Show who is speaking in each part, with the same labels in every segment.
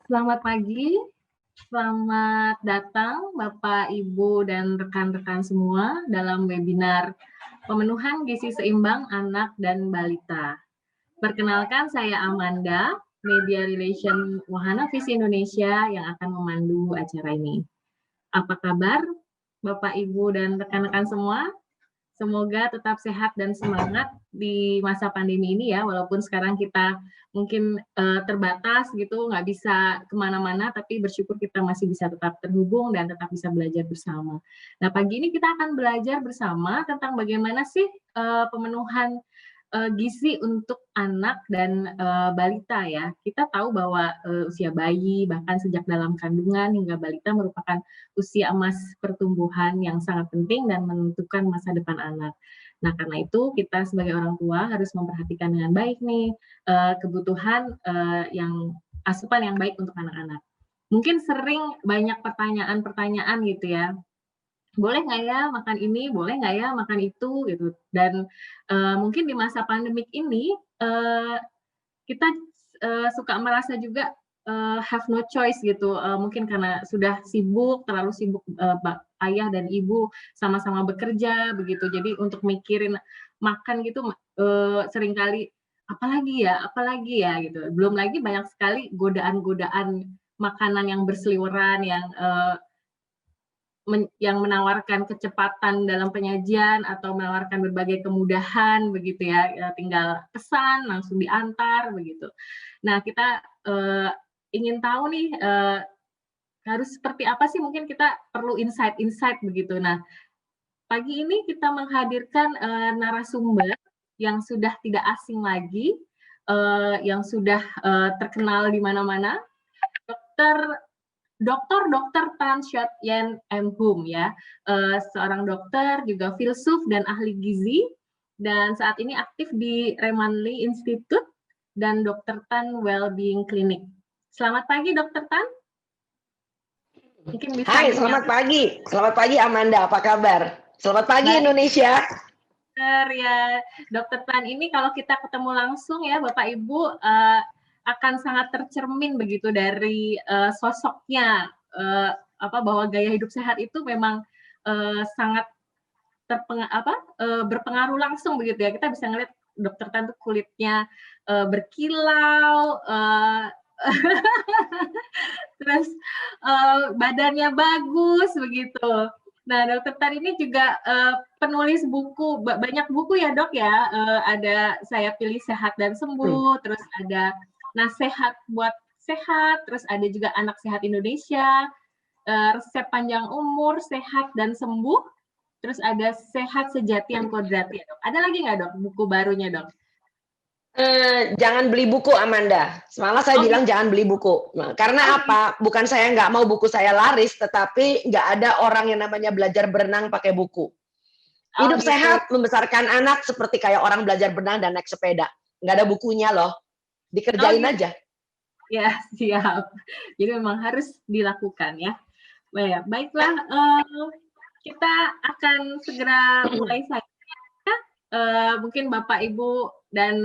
Speaker 1: Selamat pagi, selamat datang Bapak, Ibu, dan rekan-rekan semua dalam webinar Pemenuhan Gizi Seimbang Anak dan Balita. Perkenalkan, saya Amanda, Media Relation Wahana Visi Indonesia yang akan memandu acara ini. Apa kabar Bapak, Ibu, dan rekan-rekan semua? Semoga tetap sehat dan semangat di masa pandemi ini ya, walaupun sekarang kita mungkin terbatas gitu, nggak bisa kemana-mana, tapi bersyukur kita masih bisa tetap terhubung dan tetap bisa belajar bersama. Nah, pagi ini kita akan belajar bersama tentang bagaimana sih pemenuhan gizi untuk anak dan balita ya. Kita tahu bahwa usia bayi, bahkan sejak dalam kandungan hingga balita merupakan usia emas pertumbuhan yang sangat penting dan menentukan masa depan anak. Nah, karena itu kita sebagai orang tua harus memperhatikan dengan baik nih kebutuhan yang asupan yang baik untuk anak-anak. Mungkin sering banyak pertanyaan-pertanyaan gitu ya, boleh nggak ya makan ini, boleh nggak ya makan itu, gitu. Dan mungkin di masa pandemik ini kita suka merasa juga have no choice gitu, mungkin karena sudah sibuk, terlalu sibuk, ayah dan ibu sama-sama bekerja begitu. Jadi untuk mikirin makan gitu seringkali apalagi ya gitu. Belum lagi banyak sekali godaan-godaan makanan yang berseliweran yang menawarkan kecepatan dalam penyajian atau menawarkan berbagai kemudahan begitu ya, tinggal pesan langsung diantar begitu. Nah, kita ingin tahu nih harus seperti apa sih, mungkin kita perlu insight-insight begitu. Nah, pagi ini kita menghadirkan narasumber yang sudah tidak asing lagi, yang sudah terkenal di mana-mana, Dokter Dr. Tan Syot Yen M. Hum ya, seorang dokter, juga filsuf dan ahli gizi, dan saat ini aktif di Remanli Institute dan Dr. Tan Wellbeing Clinic. Selamat pagi, Dr. Tan. Mungkin bisa
Speaker 2: Hai, selamat pagi. Selamat pagi Amanda, apa kabar? Selamat pagi
Speaker 1: baik,
Speaker 2: Indonesia.
Speaker 1: ya, Dr. Tan ini kalau kita ketemu langsung ya, Bapak Ibu akan sangat tercermin begitu dari sosoknya, bahwa gaya hidup sehat itu memang sangat berpengaruh langsung begitu ya. Kita bisa ngeliat Dokter Tan tuh kulitnya berkilau, terus badannya bagus begitu. Nah, Dokter Tan ini juga penulis buku, banyak buku ya Dok ya. Ada Saya Pilih Sehat dan Sembuh, terus ada Nasihat Buat Sehat, terus ada juga Anak Sehat Indonesia, Resep Panjang Umur, Sehat dan Sembuh, terus ada Sehat Sejati yang Kodrati ya Dok. Ada lagi nggak Dok buku barunya Dok?
Speaker 2: Jangan beli buku Amanda. Semalam saya bilang jangan beli buku. Nah, karena apa? Bukan saya nggak mau buku saya laris, tetapi nggak ada orang yang namanya belajar berenang pakai buku. Hidup
Speaker 1: gitu.
Speaker 2: sehat, membesarkan anak seperti kayak orang belajar berenang dan naik sepeda. Nggak ada bukunya loh. Dikerjain
Speaker 1: gitu.
Speaker 2: aja.
Speaker 1: Ya, siap. Jadi memang harus dilakukan ya. Baiklah, kita akan segera mulai saja. Mungkin Bapak Ibu dan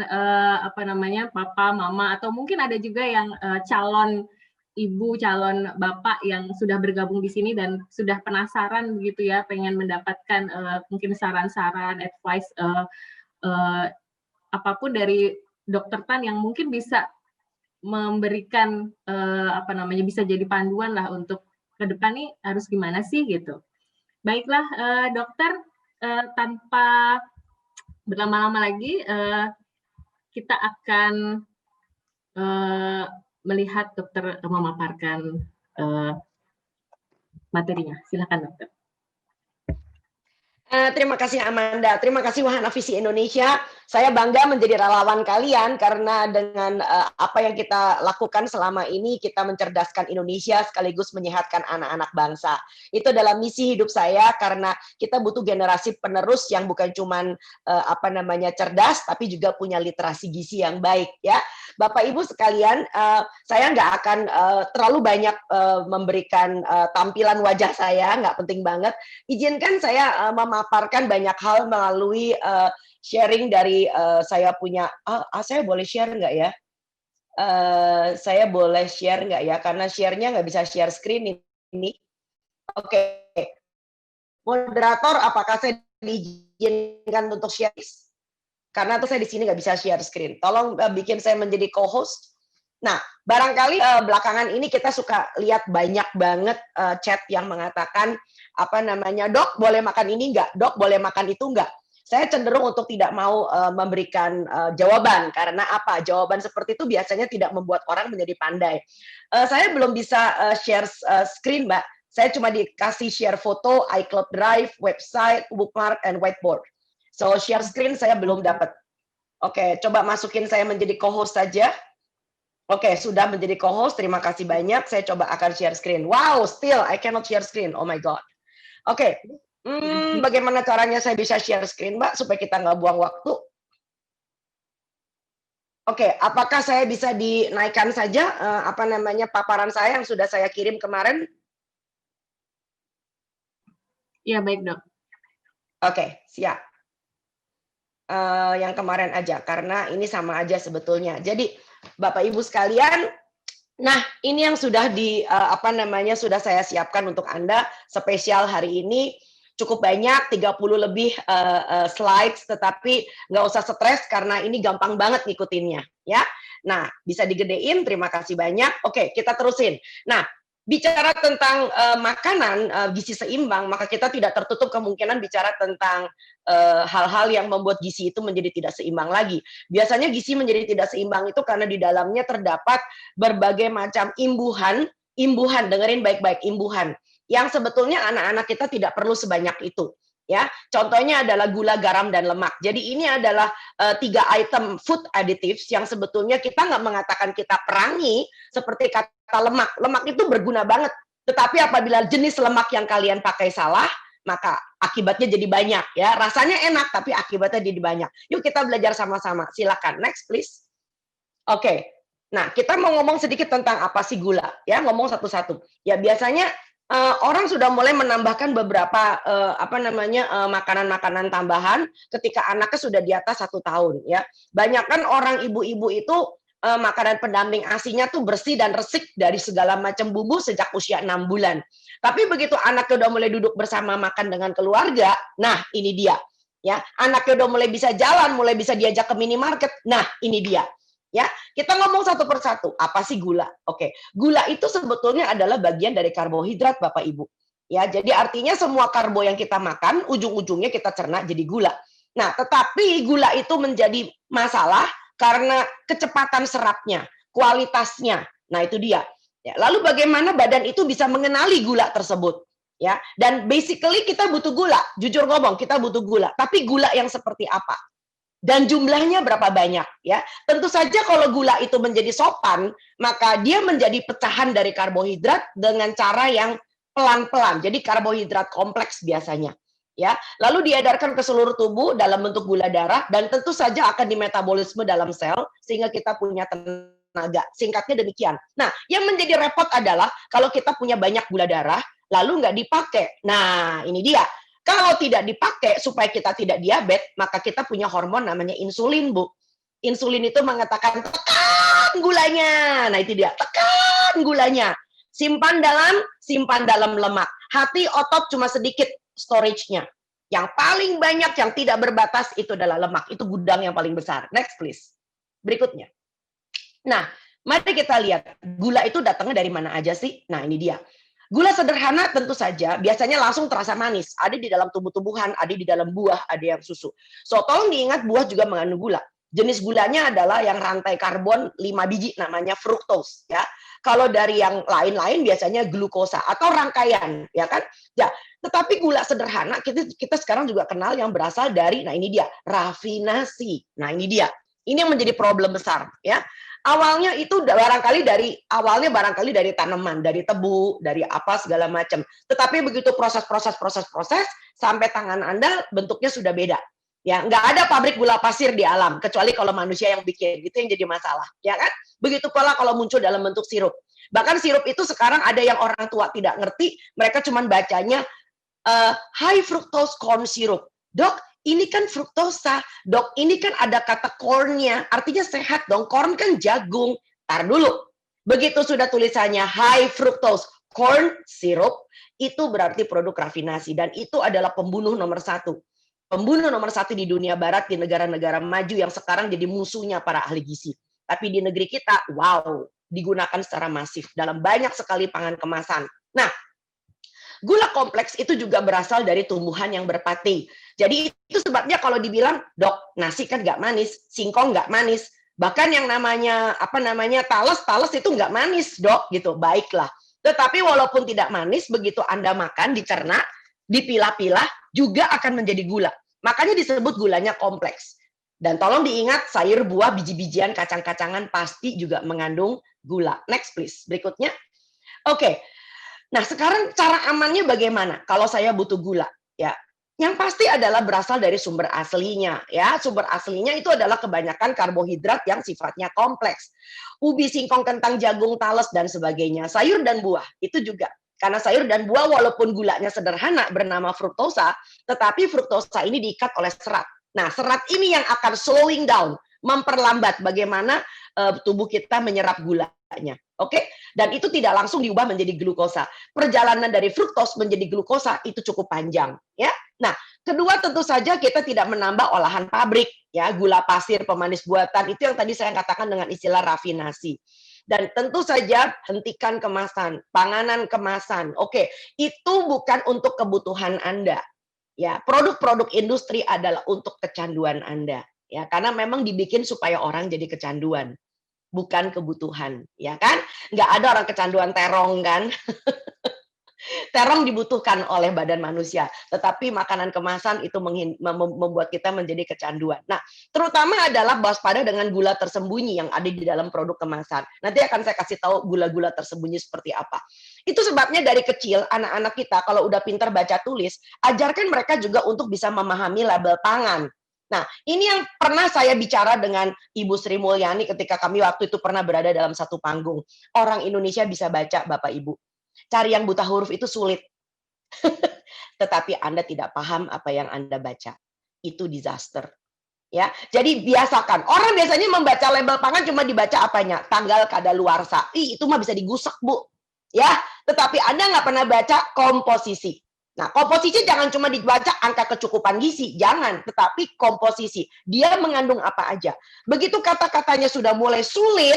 Speaker 1: Papa, Mama, atau mungkin ada juga yang calon ibu, calon bapak yang sudah bergabung di sini dan sudah penasaran begitu ya, pengen mendapatkan mungkin saran-saran, advice apapun dari Dokter Tan yang mungkin bisa memberikan bisa jadi panduan lah untuk ke depan nih harus gimana sih gitu. Baiklah dokter, tanpa berlama-lama lagi kita akan melihat dokter memaparkan materinya. Silakan dokter.
Speaker 2: Terima kasih Amanda, terima kasih Wahana Visi Indonesia. Saya bangga menjadi relawan kalian karena dengan apa yang kita lakukan selama ini, kita mencerdaskan Indonesia sekaligus menyehatkan anak-anak bangsa. Itu adalah misi hidup saya karena kita butuh generasi penerus yang bukan cuman cerdas, tapi juga punya literasi gizi yang baik ya. Bapak Ibu sekalian, saya nggak akan terlalu banyak memberikan tampilan wajah saya, nggak penting banget. Izinkan saya memaparkan banyak hal melalui sharing dari saya punya, saya boleh share nggak ya? Saya boleh share nggak ya? Karena share-nya nggak bisa share screen ini. Oke. Moderator, apakah saya diizinkan untuk share? Karena tuh saya di sini nggak bisa share screen. Tolong bikin saya menjadi co-host. Nah, barangkali belakangan ini kita suka lihat banyak banget chat yang mengatakan apa namanya, dok boleh makan ini nggak, dok boleh makan itu nggak. Saya cenderung untuk tidak mau memberikan jawaban karena apa? Jawaban seperti itu biasanya tidak membuat orang menjadi pandai. Saya belum bisa share screen, Mbak. Saya cuma dikasih share foto, iCloud Drive, website, bookmark, and whiteboard. So share screen saya belum dapat. Oke, coba masukin saya menjadi co-host saja. Oke, sudah menjadi co-host. Terima kasih banyak. Saya coba akan share screen. Wow, still I cannot share screen. Oh my god. Oke, bagaimana caranya saya bisa share screen, Mbak, supaya kita nggak buang waktu? Oke, apakah saya bisa dinaikkan saja apa namanya paparan saya yang sudah saya kirim kemarin?
Speaker 1: Ya, baik dok.
Speaker 2: Oke, siap. Yang kemarin aja, karena ini sama aja sebetulnya. Jadi, Bapak Ibu sekalian, nah ini yang sudah apa namanya sudah saya siapkan untuk Anda spesial hari ini. Cukup banyak, 30 lebih slides, tetapi nggak usah stres karena ini gampang banget ngikutinnya, ya. Nah, bisa digedein, terima kasih banyak. Oke, kita terusin. Nah, bicara tentang makanan gizi seimbang, maka kita tidak tertutup kemungkinan bicara tentang hal-hal yang membuat gizi itu menjadi tidak seimbang lagi. Biasanya gizi menjadi tidak seimbang itu karena di dalamnya terdapat berbagai macam imbuhan, dengerin baik-baik, imbuhan, yang sebetulnya anak-anak kita tidak perlu sebanyak itu. Ya, contohnya adalah gula, garam, dan lemak. Jadi ini adalah 3 item food additives yang sebetulnya kita nggak mengatakan kita perangi seperti kata lemak. Lemak itu berguna banget. Tetapi apabila jenis lemak yang kalian pakai salah, maka akibatnya jadi banyak ya. Rasanya enak tapi akibatnya jadi banyak. Yuk kita belajar sama-sama. Silakan next please. Oke. Nah, kita mau ngomong sedikit tentang apa sih gula ya, ngomong satu-satu. Ya biasanya orang sudah mulai menambahkan beberapa apa namanya makanan-makanan tambahan ketika anaknya sudah di atas 1 tahun ya. Banyak kan orang ibu-ibu itu makanan pendamping ASI-nya tuh bersih dan resik dari segala macam bumbu sejak usia 6 bulan. Tapi begitu anaknya udah mulai duduk bersama makan dengan keluarga, nah ini dia. Ya, anaknya udah mulai bisa jalan, mulai bisa diajak ke minimarket. Nah, ini dia. Ya, kita ngomong satu persatu. Apa sih gula? Oke, gula itu sebetulnya adalah bagian dari karbohidrat, Bapak Ibu. Ya, jadi artinya semua karbo yang kita makan, ujung-ujungnya kita cerna jadi gula. Nah, tetapi gula itu menjadi masalah karena kecepatan serapnya, kualitasnya. Nah, itu dia. Ya, lalu bagaimana badan itu bisa mengenali gula tersebut? Ya, dan basically kita butuh gula. Jujur ngomong, kita butuh gula. Tapi gula yang seperti apa? Dan jumlahnya berapa banyak ya. Tentu saja kalau gula itu menjadi sopan, maka dia menjadi pecahan dari karbohidrat dengan cara yang pelan-pelan. Jadi karbohidrat kompleks biasanya. Ya, lalu diedarkan ke seluruh tubuh dalam bentuk gula darah dan tentu saja akan dimetabolisme dalam sel sehingga kita punya tenaga. Singkatnya demikian. Nah, yang menjadi repot adalah kalau kita punya banyak gula darah lalu nggak dipakai. Nah, ini dia. Kalau tidak dipakai supaya kita tidak diabetes, maka kita punya hormon namanya insulin, Bu. Insulin itu mengatakan tekan gulanya. Nah, itu dia, tekan gulanya. Simpan dalam lemak. Hati otot cuma sedikit storage-nya. Yang paling banyak yang tidak berbatas itu adalah lemak. Itu gudang yang paling besar. Next please. Berikutnya. Nah, mari kita lihat gula itu datangnya dari mana aja sih? Nah, ini dia. Gula sederhana tentu saja biasanya langsung terasa manis. Ada di dalam tumbuh-tumbuhan, ada di dalam buah, ada yang susu. So, tolong diingat buah juga mengandung gula. Jenis gulanya adalah yang rantai karbon 5 biji namanya fructose ya. Kalau dari yang lain-lain biasanya glukosa atau rangkaian ya kan. Ya, tetapi gula sederhana kita sekarang juga kenal yang berasal dari nah ini dia, rafinasi. Nah, ini dia. Ini yang menjadi problem besar ya. Awalnya itu barangkali dari tanaman, dari tebu, dari apa segala macam. Tetapi begitu proses sampai tangan Anda bentuknya sudah beda. Ya, nggak ada pabrik gula pasir di alam kecuali kalau manusia yang bikin. Itu yang jadi masalah, ya kan? Begitu pula kalau muncul dalam bentuk sirup. Bahkan sirup itu sekarang ada yang orang tua tidak ngerti, mereka cuma bacanya high fructose corn syrup. Dok, ini kan fruktosa, dok, ini kan ada kata corn-nya, artinya sehat dong, corn kan jagung, Tar dulu. Begitu sudah tulisannya high fructose corn syrup, itu berarti produk rafinasi. Dan itu adalah pembunuh nomor satu. Pembunuh nomor satu di dunia barat, di negara-negara maju yang sekarang jadi musuhnya para ahli gizi. Tapi di negeri kita, wow, digunakan secara masif dalam banyak sekali pangan kemasan. Nah, gula kompleks itu juga berasal dari tumbuhan yang berpati. Jadi itu sebabnya kalau dibilang, dok, nasi kan nggak manis, singkong nggak manis, bahkan yang namanya talas itu nggak manis, dok, gitu. Baiklah. Tetapi walaupun tidak manis, begitu Anda makan, dicerna, dipilah-pilah, juga akan menjadi gula. Makanya disebut gulanya kompleks. Dan tolong diingat, sayur, buah, biji-bijian, kacang-kacangan pasti juga mengandung gula. Next please, berikutnya. Oke. Nah, sekarang cara amannya bagaimana kalau saya butuh gula? Ya, yang pasti adalah berasal dari sumber aslinya. Ya, sumber aslinya itu adalah kebanyakan karbohidrat yang sifatnya kompleks. Ubi, singkong, kentang, jagung, talas, dan sebagainya. Sayur dan buah, itu juga. Karena sayur dan buah walaupun gulanya sederhana bernama fruktosa, tetapi fruktosa ini diikat oleh serat. Nah, serat ini yang akan slowing down, memperlambat bagaimana tubuh kita menyerap gulanya. Oke? Dan itu tidak langsung diubah menjadi glukosa. Perjalanan dari fruktos menjadi glukosa itu cukup panjang, ya. Nah, kedua tentu saja kita tidak menambah olahan pabrik, ya, gula pasir, pemanis buatan, itu yang tadi saya katakan dengan istilah rafinasi. Dan tentu saja hentikan kemasan, panganan kemasan. Oke, itu bukan untuk kebutuhan Anda. Ya, produk-produk industri adalah untuk kecanduan Anda. Ya, karena memang dibikin supaya orang jadi kecanduan, bukan kebutuhan, ya kan? Nggak ada orang kecanduan terong kan? Terong dibutuhkan oleh badan manusia, tetapi makanan kemasan itu membuat kita menjadi kecanduan. Nah, terutama adalah waspada dengan gula tersembunyi yang ada di dalam produk kemasan. Nanti akan saya kasih tahu gula-gula tersembunyi seperti apa. Itu sebabnya dari kecil anak-anak kita kalau udah pintar baca tulis, ajarkan mereka juga untuk bisa memahami label pangan. Nah, ini yang pernah saya bicara dengan Ibu Sri Mulyani ketika kami waktu itu pernah berada dalam satu panggung. Orang Indonesia bisa baca, Bapak Ibu. Cari yang buta huruf itu sulit. Tetapi Anda tidak paham apa yang Anda baca. Itu disaster. Ya, jadi biasakan. Orang biasanya membaca label pangan cuma dibaca apanya? Tanggal kadaluarsa. Itu mah bisa digusek, Bu. Ya, tetapi Anda nggak pernah baca komposisi. Nah, komposisi jangan cuma dibaca angka kecukupan gizi, jangan, tetapi komposisi. Dia mengandung apa aja. Begitu kata-katanya sudah mulai sulit,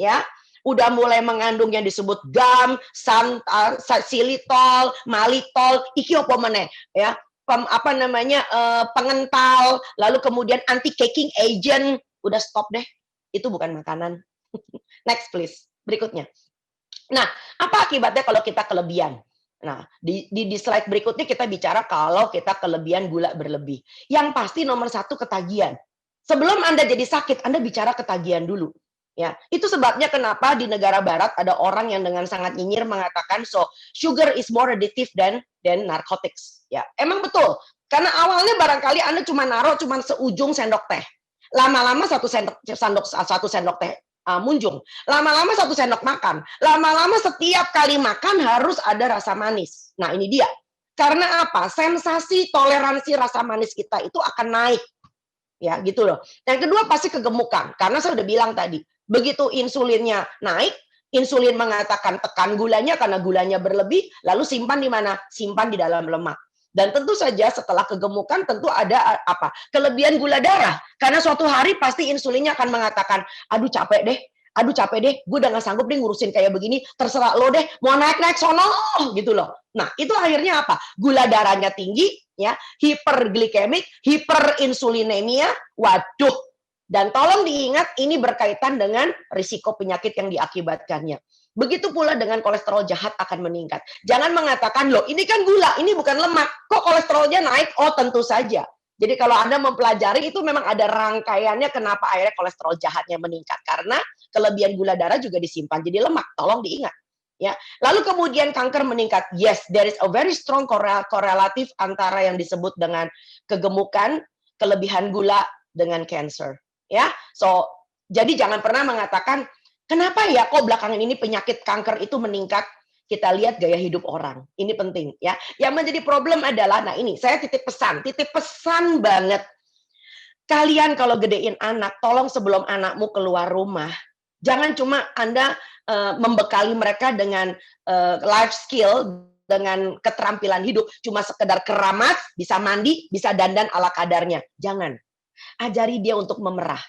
Speaker 2: ya, udah mulai mengandung yang disebut gam, xylitol, malitol, iki opo meneh, ya, pengental, lalu kemudian anti caking agent, udah stop deh, itu bukan makanan. Next please, berikutnya. Nah, apa akibatnya kalau kita kelebihan? Nah, di slide berikutnya kita bicara kalau kita kelebihan gula berlebih. Yang pasti nomor satu ketagihan. Sebelum Anda jadi sakit, Anda bicara ketagihan dulu. Ya, itu sebabnya kenapa di negara barat ada orang yang dengan sangat nyinyir mengatakan sugar is more addictive than narcotics. Ya, emang betul. Karena awalnya barangkali Anda cuma naruh cuma seujung sendok teh. Lama-lama satu sendok teh munjung. Lama-lama satu sendok makan. Lama-lama setiap kali makan harus ada rasa manis. Nah, ini dia. Karena apa? Sensasi toleransi rasa manis kita itu akan naik. Ya, gitu loh. Yang kedua pasti kegemukan. Karena saya udah bilang tadi, begitu insulinnya naik, insulin mengatakan tekan gulanya karena gulanya berlebih, lalu simpan di mana? Simpan di dalam lemak. Dan tentu saja setelah kegemukan tentu ada apa? Kelebihan gula darah. Karena suatu hari pasti insulinnya akan mengatakan, aduh capek deh, gue udah gak sanggup nih ngurusin kayak begini, terserah lo deh, mau naik-naik sono, gitu loh. Nah, itu akhirnya apa? Gula darahnya tinggi, ya, hiperglikemik, hiperinsulinemia, waduh. Dan tolong diingat, ini berkaitan dengan risiko penyakit yang diakibatkannya. Begitu pula dengan kolesterol jahat akan meningkat. Jangan mengatakan, loh ini kan gula, ini bukan lemak. Kok kolesterolnya naik? Oh tentu saja. Jadi kalau Anda mempelajari itu memang ada rangkaiannya kenapa akhirnya kolesterol jahatnya meningkat. Karena kelebihan gula darah juga disimpan jadi lemak. Tolong diingat. Ya. Lalu kemudian kanker meningkat. Yes, there is a very strong korelatif antara yang disebut dengan kegemukan, kelebihan gula dengan cancer. Ya, jadi jangan pernah mengatakan, kenapa ya kok belakangan ini penyakit kanker itu meningkat? Kita lihat gaya hidup orang. Ini penting ya. Yang menjadi problem adalah, nah ini saya titip pesan banget. Kalian kalau gedein anak, tolong sebelum anakmu keluar rumah, Jangan cuma Anda membekali mereka dengan life skill, dengan keterampilan hidup, cuma sekedar keramat, bisa mandi, bisa dandan ala kadarnya. Jangan. Ajari dia untuk memerah.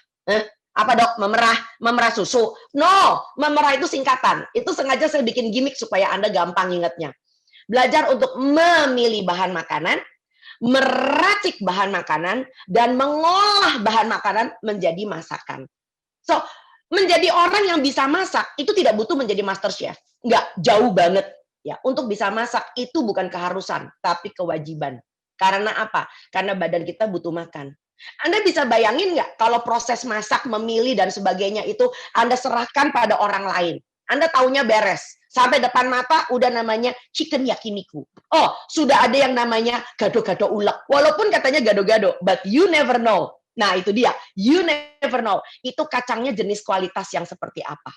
Speaker 2: Apa dok? Memerah? Memerah susu? No, memerah itu singkatan. Itu sengaja saya bikin gimmick supaya Anda gampang ingatnya. Belajar untuk memilih bahan makanan, meracik bahan makanan, dan mengolah bahan makanan menjadi masakan. So, menjadi orang yang bisa masak itu tidak butuh menjadi master chef. Enggak, jauh banget. Ya, untuk bisa masak itu bukan keharusan, tapi kewajiban. Karena apa? Karena badan kita butuh makan. Anda bisa bayangin nggak kalau proses masak, memilih, dan sebagainya itu Anda serahkan pada orang lain. Anda taunya beres. Sampai depan mata udah namanya chicken yakiniku. Oh, sudah ada yang namanya gado-gado ulek. Walaupun katanya gado-gado, but you never know. Nah, itu dia. You never know. Itu kacangnya jenis kualitas yang seperti apa.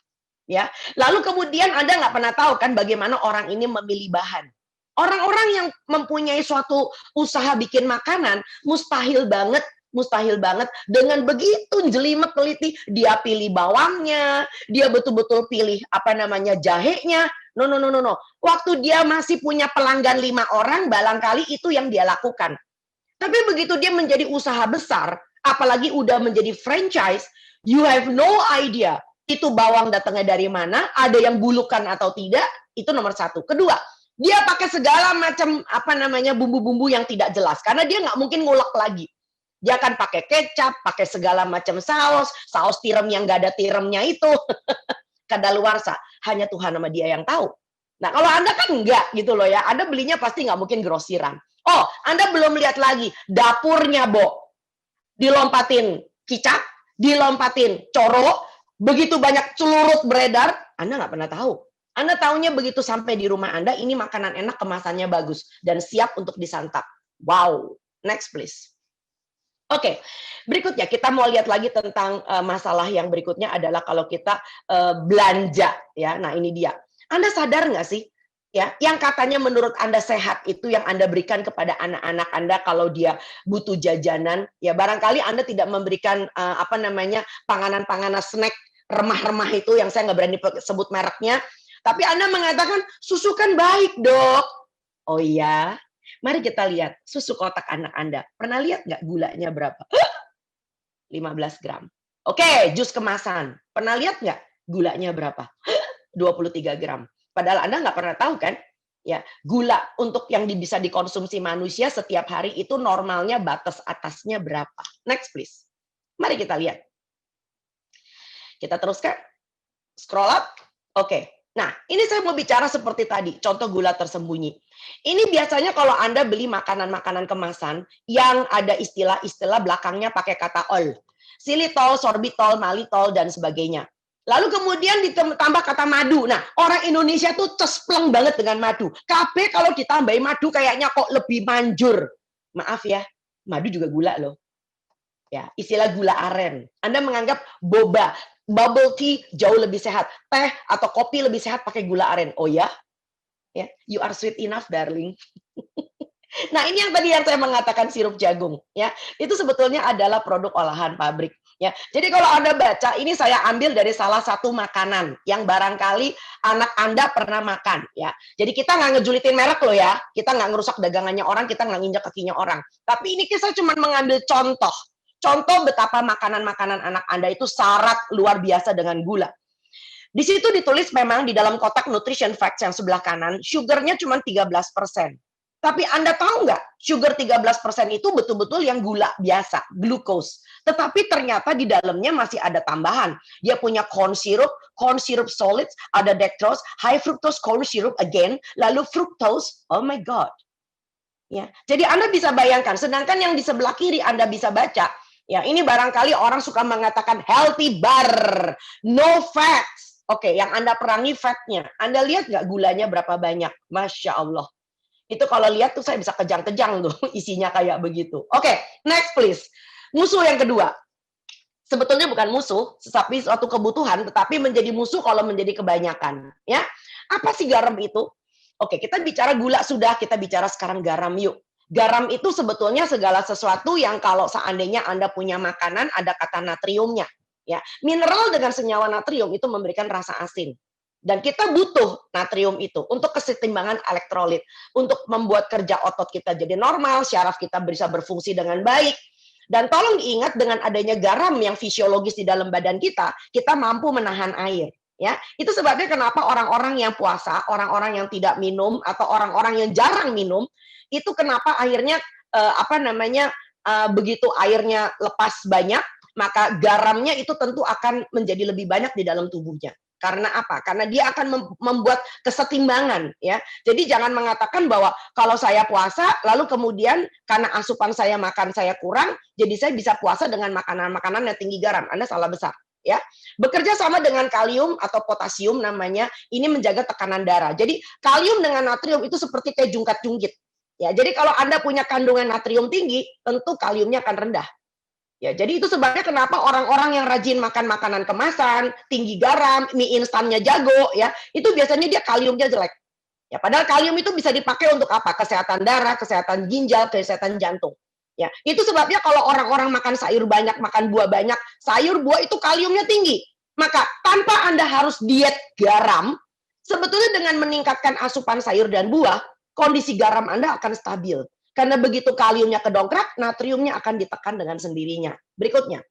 Speaker 2: Ya. Lalu kemudian Anda nggak pernah tahu kan bagaimana orang ini memilih bahan. Orang-orang yang mempunyai suatu usaha bikin makanan, mustahil banget dengan begitu jelimet teliti dia pilih bawangnya, dia betul-betul pilih apa namanya jahenya. No. Waktu dia masih punya pelanggan 5 orang, barangkali itu yang dia lakukan. Tapi begitu dia menjadi usaha besar, apalagi udah menjadi franchise, you have no idea itu bawang datangnya dari mana, ada yang bulukan atau tidak, itu nomor 1. Kedua, dia pakai segala macam apa namanya bumbu-bumbu yang tidak jelas, karena dia nggak mungkin ngulek lagi. Dia akan pakai kecap, pakai segala macam saus tiram yang nggak ada tiramnya itu, kadaluarsa. Hanya Tuhan sama dia yang tahu. Nah, kalau Anda kan enggak gitu loh ya, Anda belinya pasti nggak mungkin grosiran. Oh, Anda belum lihat lagi dapurnya, Bo. Dilompatin kicap, dilompatin coro, begitu banyak celurut beredar, Anda nggak pernah tahu. Anda taunya begitu sampai di rumah Anda, ini makanan enak, kemasannya bagus, dan siap untuk disantap. Wow, next please. Oke, berikutnya kita mau lihat lagi tentang masalah yang berikutnya adalah kalau kita belanja, ya. Nah ini dia. Anda sadar nggak sih, ya, yang katanya menurut Anda sehat itu yang Anda berikan kepada anak-anak Anda kalau dia butuh jajanan, ya barangkali Anda tidak memberikan apa namanya panganan-panganan snack remah-remah itu yang saya nggak berani sebut mereknya, tapi Anda mengatakan susu kan baik dok. Oh iya. Mari kita lihat susu kotak anak Anda. Pernah lihat nggak gulanya berapa? 15 gram. Oke, jus kemasan. Pernah lihat nggak gulanya berapa? 23 gram. Padahal Anda nggak pernah tahu kan? Ya, gula untuk yang bisa dikonsumsi manusia setiap hari itu normalnya batas atasnya berapa? Next please. Mari kita lihat. Kita teruskan. Scroll up. Oke. Nah, ini saya mau bicara seperti tadi, contoh gula tersembunyi. Ini biasanya kalau Anda beli makanan-makanan kemasan yang ada istilah-istilah belakangnya pakai kata ol. Xylitol, sorbitol, malitol, dan sebagainya. Lalu kemudian ditambah kata madu. Nah, orang Indonesia tuh cespleng banget dengan madu. KB kalau ditambahin madu kayaknya kok lebih manjur. Maaf ya, madu juga gula loh. Ya, istilah gula aren. Anda menganggap boba, bubble tea jauh lebih sehat. Teh atau kopi lebih sehat pakai gula aren. Oh ya? Ya, you are sweet enough, darling. Nah, ini yang tadi yang saya mengatakan sirup jagung, ya. Itu sebetulnya adalah produk olahan pabrik, ya. Jadi kalau Anda baca, ini saya ambil dari salah satu makanan yang barangkali anak Anda pernah makan, ya. Jadi kita nggak ngejulitin merek loh ya. Kita nggak ngerusak dagangannya orang, kita nggak nginjak kakinya orang. Tapi ini saya cuma mengambil contoh. Contoh betapa makanan-makanan anak Anda itu syarat luar biasa dengan gula. Di situ ditulis memang di dalam kotak nutrition facts yang sebelah kanan, sugarnya cuma 13%. Tapi Anda tahu nggak, sugar 13% itu betul-betul yang gula biasa, glucose. Tetapi ternyata di dalamnya masih ada tambahan. Dia punya corn syrup solids, ada dextrose, high fructose corn syrup again, lalu fructose, oh my God. Ya, jadi Anda bisa bayangkan, sedangkan yang di sebelah kiri Anda bisa baca, ya, ini barangkali orang suka mengatakan healthy bar, no fats. Oke, yang Anda perangi fatnya. Anda lihat nggak gulanya berapa banyak? Masya Allah. Itu kalau lihat tuh saya bisa kejang-kejang tuh isinya kayak begitu. Oke, next please. Musuh yang kedua. Sebetulnya bukan musuh, tetapi suatu kebutuhan, tetapi menjadi musuh kalau menjadi kebanyakan. Ya, apa sih garam itu? Oke, kita bicara gula sudah, kita bicara sekarang garam yuk. Garam itu sebetulnya segala sesuatu yang kalau seandainya Anda punya makanan ada kata natriumnya, Ya, mineral dengan senyawa natrium itu memberikan rasa asin. Dan kita butuh natrium itu untuk kesetimbangan elektrolit, untuk membuat kerja otot kita jadi normal, syaraf kita bisa berfungsi dengan baik. Dan tolong diingat, dengan adanya garam yang fisiologis di dalam badan kita mampu menahan air. Ya, itu sebabnya kenapa orang-orang yang puasa, orang-orang yang tidak minum, atau orang-orang yang jarang minum, itu kenapa akhirnya begitu airnya lepas banyak, maka garamnya itu tentu akan menjadi lebih banyak di dalam tubuhnya. Karena apa? Karena dia akan membuat kesetimbangan, ya. Jadi jangan mengatakan bahwa kalau saya puasa, lalu kemudian karena asupan saya makan saya kurang, jadi saya bisa puasa dengan makanan-makanan yang tinggi garam. Anda salah besar, ya. Bekerja sama dengan kalium atau potasium namanya, ini menjaga tekanan darah. Jadi kalium dengan natrium itu seperti kayak jungkat-jungkit. Ya, jadi kalau Anda punya kandungan natrium tinggi, tentu kaliumnya akan rendah. Ya, jadi itu sebabnya kenapa orang-orang yang rajin makan makanan kemasan, tinggi garam, mie instannya jago, ya, itu biasanya dia kaliumnya jelek. Ya, padahal kalium itu bisa dipakai untuk apa? Kesehatan darah, kesehatan ginjal, kesehatan jantung. Ya, itu sebabnya kalau orang-orang makan sayur banyak, makan buah banyak, sayur buah itu kaliumnya tinggi. Maka tanpa Anda harus diet garam, sebetulnya dengan meningkatkan asupan sayur dan buah, kondisi garam Anda akan stabil. Karena begitu kaliumnya kedongkrak, natriumnya akan ditekan dengan sendirinya. Berikutnya,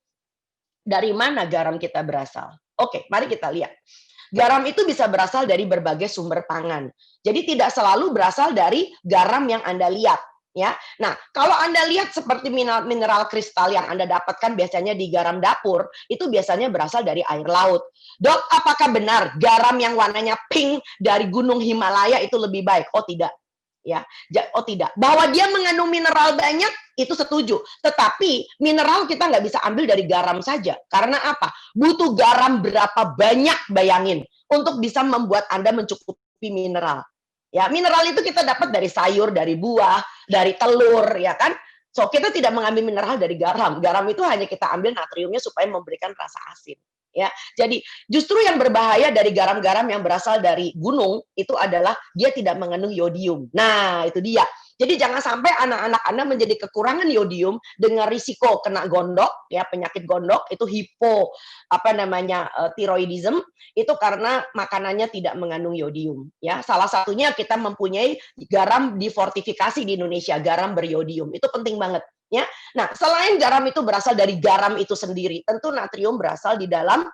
Speaker 2: dari mana garam kita berasal? Oke, mari kita lihat. Garam itu bisa berasal dari berbagai sumber pangan. Jadi tidak selalu berasal dari garam yang Anda lihat. Ya, nah kalau Anda lihat seperti mineral kristal yang Anda dapatkan biasanya di garam dapur, itu biasanya berasal dari air laut. Dok, apakah benar garam yang warnanya pink dari gunung Himalaya itu lebih baik? Oh tidak. Ya, oh tidak. Bahwa dia mengandung mineral banyak, itu setuju. Tetapi mineral kita nggak bisa ambil dari garam saja. Karena apa? Butuh garam berapa banyak, bayangin, untuk bisa membuat Anda mencukupi mineral. Ya, mineral itu kita dapat dari sayur, dari buah, dari telur, ya kan? So, kita tidak mengambil mineral dari garam. Garam itu hanya kita ambil natriumnya supaya memberikan rasa asin. Ya, jadi justru yang berbahaya dari garam-garam yang berasal dari gunung itu adalah dia tidak mengandung yodium. Nah, itu dia. Jadi jangan sampai anak-anak Anda menjadi kekurangan yodium dengan risiko kena gondok, ya, penyakit gondok itu tiroidism, itu karena makanannya tidak mengandung yodium, ya. Salah satunya kita mempunyai garam difortifikasi di Indonesia, garam beryodium. Itu penting banget. Ya, nah selain garam itu berasal dari garam itu sendiri, tentu natrium berasal di dalam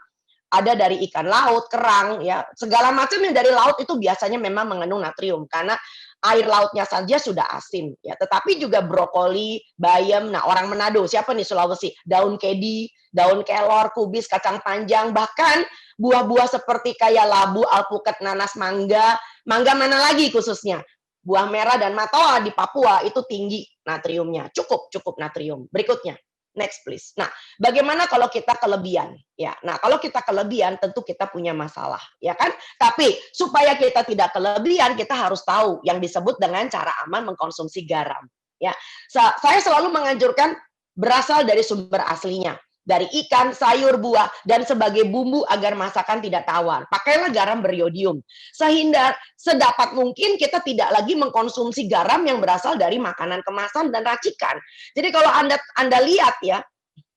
Speaker 2: ada dari ikan laut, kerang, ya segala macam yang dari laut itu biasanya memang mengandung natrium karena air lautnya saja sudah asin, ya. Tetapi juga brokoli, bayam, nah orang Manado, siapa nih Sulawesi, daun kedi, daun kelor, kubis, kacang panjang, bahkan buah-buah seperti kayak labu, alpukat, nanas, mangga mana lagi khususnya. Buah merah dan matoa di Papua itu tinggi natriumnya, cukup natrium. Berikutnya, next please. Nah, bagaimana kalau kita kelebihan? Ya, nah kalau kita kelebihan tentu kita punya masalah, ya kan? Tapi supaya kita tidak kelebihan, kita harus tahu yang disebut dengan cara aman mengkonsumsi garam. Ya, saya selalu menganjurkan berasal dari sumber aslinya. Dari ikan, sayur, buah, dan sebagai bumbu agar masakan tidak tawar. Pakailah garam beryodium. Sehingga sedapat mungkin kita tidak lagi mengkonsumsi garam yang berasal dari makanan kemasan dan racikan. Jadi kalau Anda lihat ya,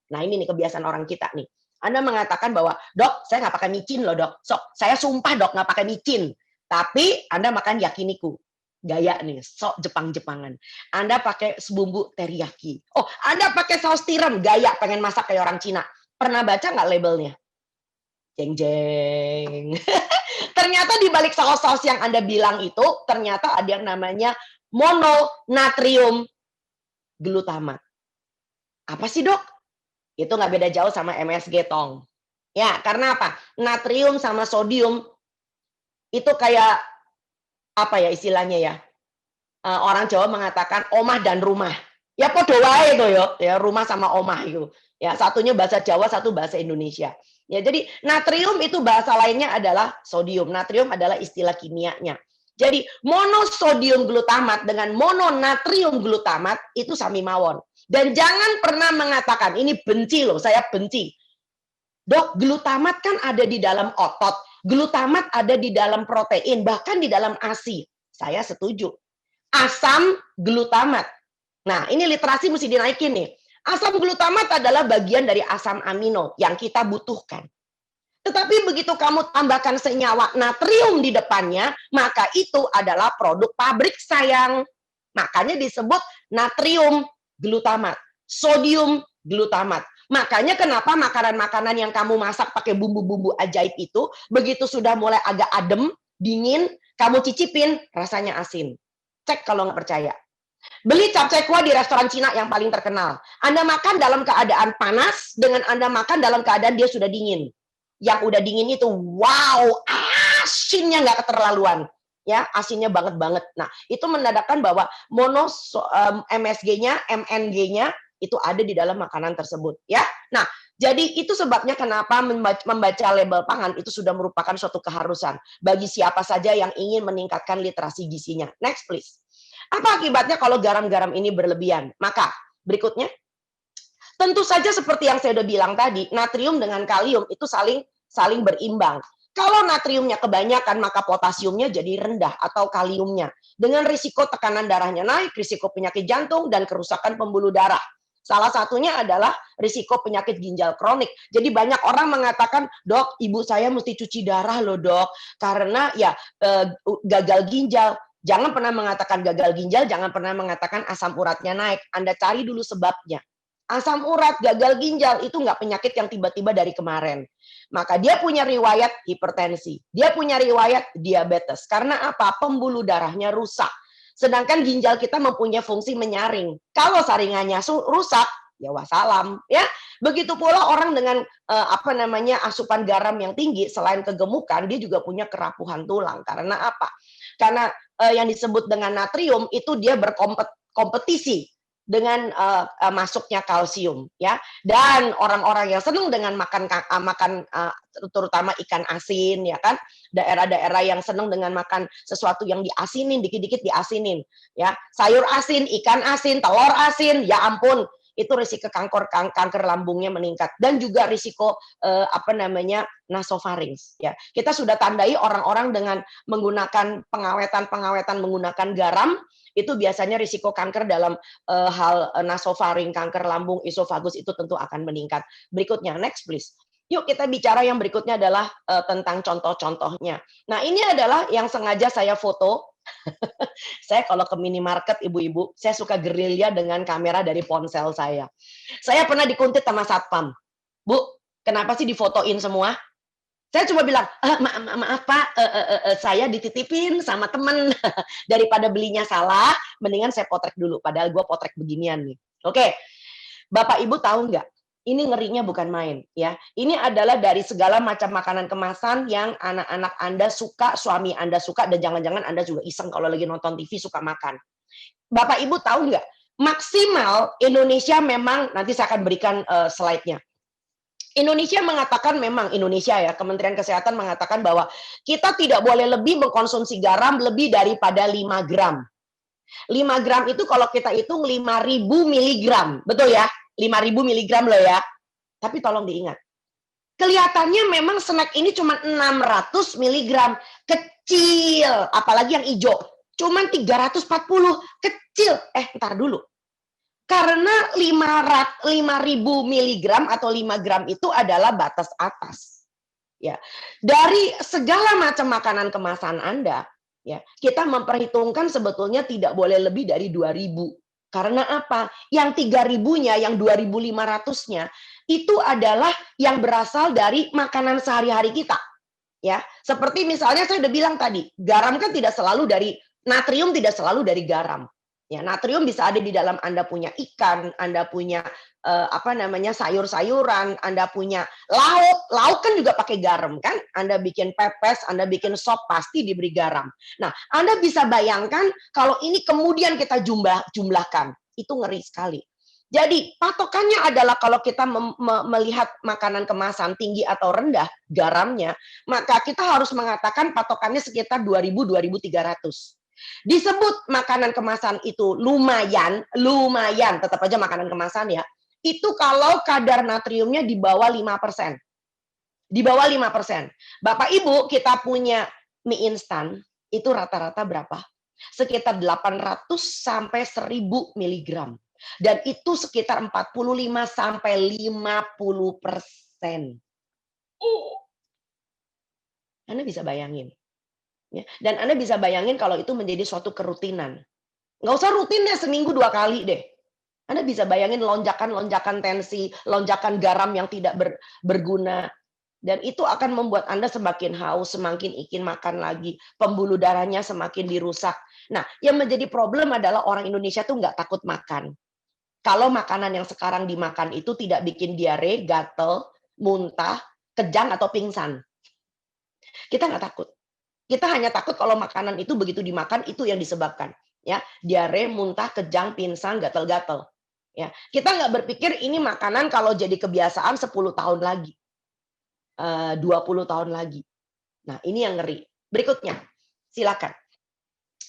Speaker 2: nah ini nih kebiasaan orang kita nih. Anda mengatakan bahwa, dok, saya nggak pakai micin loh dok. Sok, saya sumpah dok nggak pakai micin. Tapi Anda makan yakiniku. Gaya nih, sok Jepang-Jepangan. Anda pakai bumbu teriyaki. Oh, Anda pakai saus tiram, gaya pengen masak kayak orang Cina. Pernah baca nggak labelnya? Jeng-jeng. Ternyata di balik saus-saus yang Anda bilang itu, ternyata ada yang namanya mononatrium glutamat. Apa sih dok? Itu nggak beda jauh sama MSG tong. Ya, karena apa? Natrium sama sodium itu kayak apa ya istilahnya ya? Orang Jawa mengatakan omah dan rumah. Ya podo wae itu ya, rumah sama omah itu. Ya, satunya bahasa Jawa, satu bahasa Indonesia. Ya, jadi natrium itu bahasa lainnya adalah sodium. Natrium adalah istilah kimianya. Jadi monosodium glutamat dengan mononatrium glutamat itu sami mawon. Dan jangan pernah mengatakan ini benci loh, saya benci. Dok, glutamat kan ada di dalam otot, glutamat ada di dalam protein, bahkan di dalam ASI. Saya setuju. Asam glutamat. Nah, ini literasi mesti dinaikin nih. Asam glutamat adalah bagian dari asam amino yang kita butuhkan. Tetapi begitu kamu tambahkan senyawa natrium di depannya, maka itu adalah produk pabrik, sayang. Makanya disebut natrium glutamat, sodium glutamat. Makanya kenapa makanan-makanan yang kamu masak pakai bumbu-bumbu ajaib itu, begitu sudah mulai agak adem, dingin, kamu cicipin, rasanya asin. Cek kalau nggak percaya. Beli capcay kuah di restoran Cina yang paling terkenal. Anda makan dalam keadaan panas, dengan Anda makan dalam keadaan dia sudah dingin. Yang udah dingin itu, wow, asinnya nggak keterlaluan. Ya, asinnya banget-banget. Nah, itu menandakan bahwa MSG-nya, MNG-nya itu ada di dalam makanan tersebut. Ya, nah, jadi itu sebabnya kenapa membaca label pangan itu sudah merupakan suatu keharusan bagi siapa saja yang ingin meningkatkan literasi gizinya. Next, please. Apa akibatnya kalau garam-garam ini berlebihan? Maka berikutnya, tentu saja seperti yang saya sudah bilang tadi, natrium dengan kalium itu saling berimbang. Kalau natriumnya kebanyakan, maka potasiumnya jadi rendah atau kaliumnya. Dengan risiko tekanan darahnya naik, risiko penyakit jantung, dan kerusakan pembuluh darah. Salah satunya adalah risiko penyakit ginjal kronik. Jadi banyak orang mengatakan, dok, ibu saya mesti cuci darah loh dok, karena ya gagal ginjal. Jangan pernah mengatakan gagal ginjal, jangan pernah mengatakan asam uratnya naik. Anda cari dulu sebabnya. Asam urat, gagal ginjal, itu nggak penyakit yang tiba-tiba dari kemarin. Maka dia punya riwayat hipertensi. Dia punya riwayat diabetes. Karena apa? Pembuluh darahnya rusak. Sedangkan ginjal kita mempunyai fungsi menyaring. Kalau saringannya rusak, ya wassalam. Ya, begitu pula orang dengan asupan garam yang tinggi, selain kegemukan, dia juga punya kerapuhan tulang. Karena apa? Karena yang disebut dengan natrium itu dia berkompetisi dengan masuknya kalsium, ya. Dan orang-orang yang senang dengan makan terutama ikan asin, ya kan, daerah-daerah yang senang dengan makan sesuatu yang diasinin, dikit-dikit diasinin, ya, sayur asin, ikan asin, telur asin, ya ampun, itu risiko kanker lambungnya meningkat, dan juga risiko nasofaring, ya. Kita sudah tandai orang-orang dengan menggunakan pengawetan menggunakan garam, itu biasanya risiko kanker dalam hal nasofaring, kanker lambung, esofagus itu tentu akan meningkat. Berikutnya, next please. Yuk kita bicara yang berikutnya adalah tentang contoh-contohnya. Nah, ini adalah yang sengaja saya foto. Saya kalau ke minimarket, ibu-ibu, saya suka gerilya dengan kamera dari ponsel saya. Saya pernah dikuntit sama satpam. Bu, kenapa sih difotoin semua? Saya cuma bilang, maaf Pak, saya dititipin sama temen. Daripada belinya salah, mendingan saya potrek dulu. Padahal gue potrek beginian nih. Oke, Bapak Ibu tahu nggak? Ini ngerinya bukan main, ya. Ini adalah dari segala macam makanan kemasan yang anak-anak Anda suka, suami Anda suka, dan jangan-jangan Anda juga iseng kalau lagi nonton TV suka makan. Bapak Ibu tahu nggak? Maksimal Indonesia memang, nanti saya akan berikan slide-nya. Indonesia mengatakan, memang Indonesia ya, Kementerian Kesehatan mengatakan bahwa kita tidak boleh lebih mengkonsumsi garam lebih daripada 5 gram. 5 gram itu kalau kita hitung 5.000 miligram, betul ya? 5.000 miligram loh ya. Tapi tolong diingat, kelihatannya memang snack ini cuma 600 miligram, kecil, apalagi yang hijau, cuma 340, kecil. Ntar dulu. Karena 5.000 miligram atau 5 gram itu adalah batas atas. Ya. Dari segala macam makanan kemasan Anda, ya, kita memperhitungkan sebetulnya tidak boleh lebih dari 2.000. Karena apa? Yang 3.000-nya, yang 2.500-nya itu adalah yang berasal dari makanan sehari-hari kita. Ya, seperti misalnya saya udah bilang tadi, garam kan tidak selalu dari natrium, tidak selalu dari garam. Ya, natrium bisa ada di dalam Anda punya ikan, Anda punya sayur-sayuran, Anda punya lauk kan juga pakai garam kan? Anda bikin pepes, Anda bikin sop pasti diberi garam. Nah, Anda bisa bayangkan kalau ini kemudian kita jumlahkan, itu ngeri sekali. Jadi patokannya adalah kalau kita melihat makanan kemasan tinggi atau rendah garamnya, maka kita harus mengatakan patokannya sekitar 2.000-2.300. Disebut makanan kemasan itu lumayan, tetap aja makanan kemasan ya, itu kalau kadar natriumnya di bawah 5%. Di bawah 5%. Bapak Ibu, kita punya mie instan, itu rata-rata berapa? Sekitar 800 sampai 1.000 miligram. Dan itu sekitar 45 sampai 50%. Anda bisa bayangin. Ya. Dan Anda bisa bayangin kalau itu menjadi suatu kerutinan. Nggak usah rutin deh, seminggu 2 kali deh. Anda bisa bayangin lonjakan-lonjakan tensi, lonjakan garam yang tidak berguna. Dan itu akan membuat Anda semakin haus, semakin ingin makan lagi. Pembuluh darahnya semakin dirusak. Nah, yang menjadi problem adalah orang Indonesia tuh nggak takut makan. Kalau makanan yang sekarang dimakan itu tidak bikin diare, gatel, muntah, kejang, atau pingsan. Kita nggak takut. Kita hanya takut kalau makanan itu begitu dimakan, itu yang disebabkan. Ya, diare, muntah, kejang, pingsan, gatel-gatel. Ya, kita nggak berpikir ini makanan kalau jadi kebiasaan 10 tahun lagi. 20 tahun lagi. Nah, ini yang ngeri. Berikutnya, silakan.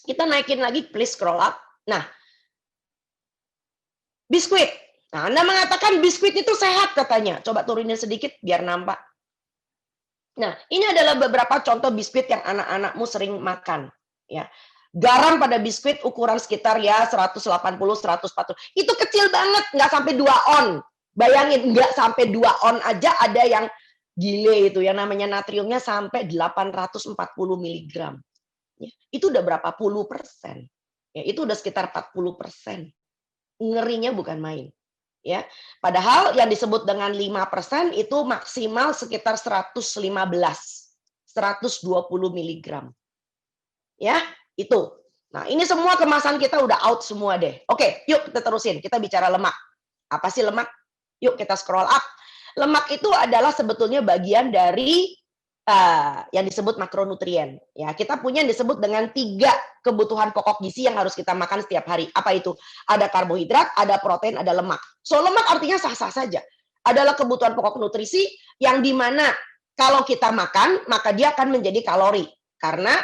Speaker 2: Kita naikin lagi, please scroll up. Nah, biskuit. Nah, Anda mengatakan biskuit itu sehat katanya. Coba turunin sedikit biar nampak. Nah, ini adalah beberapa contoh biskuit yang anak-anakmu sering makan. Ya. Garam pada biskuit ukuran sekitar ya 180, 140. Itu kecil banget, nggak sampai 2 on. Bayangin, nggak sampai 2 on aja ada yang gile itu, yang namanya natriumnya sampai 840 mg. Ya, itu udah berapa puluh persen. Ya, itu udah sekitar 40%. Ngerinya bukan main. Ya, padahal yang disebut dengan 5% itu maksimal sekitar 115, 120 mg. Ya, itu. Nah, ini semua kemasan kita udah out semua deh. Oke, yuk kita terusin. Kita bicara lemak. Apa sih lemak? Yuk kita scroll up. Lemak itu adalah sebetulnya bagian dari yang disebut makronutrien. Ya, kita punya yang disebut dengan 3 kebutuhan pokok gizi yang harus kita makan setiap hari. Apa itu? Ada karbohidrat, ada protein, ada lemak. So, lemak artinya sah-sah saja. Adalah kebutuhan pokok nutrisi yang dimana kalau kita makan, maka dia akan menjadi kalori. Karena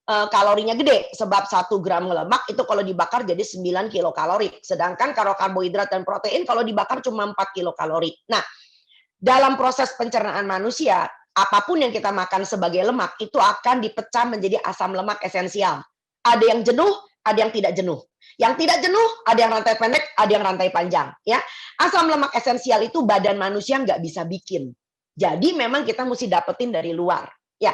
Speaker 2: kalorinya gede, sebab 1 gram lemak itu kalau dibakar jadi 9 kilokalori. Sedangkan kalau karbohidrat dan protein kalau dibakar cuma 4 kilokalori. Nah, dalam proses pencernaan manusia, apapun yang kita makan sebagai lemak itu akan dipecah menjadi asam lemak esensial. Ada yang jenuh, ada yang tidak jenuh. Yang tidak jenuh, ada yang rantai pendek, ada yang rantai panjang. Ya, asam lemak esensial itu badan manusia nggak bisa bikin. Jadi memang kita mesti dapetin dari luar. Ya,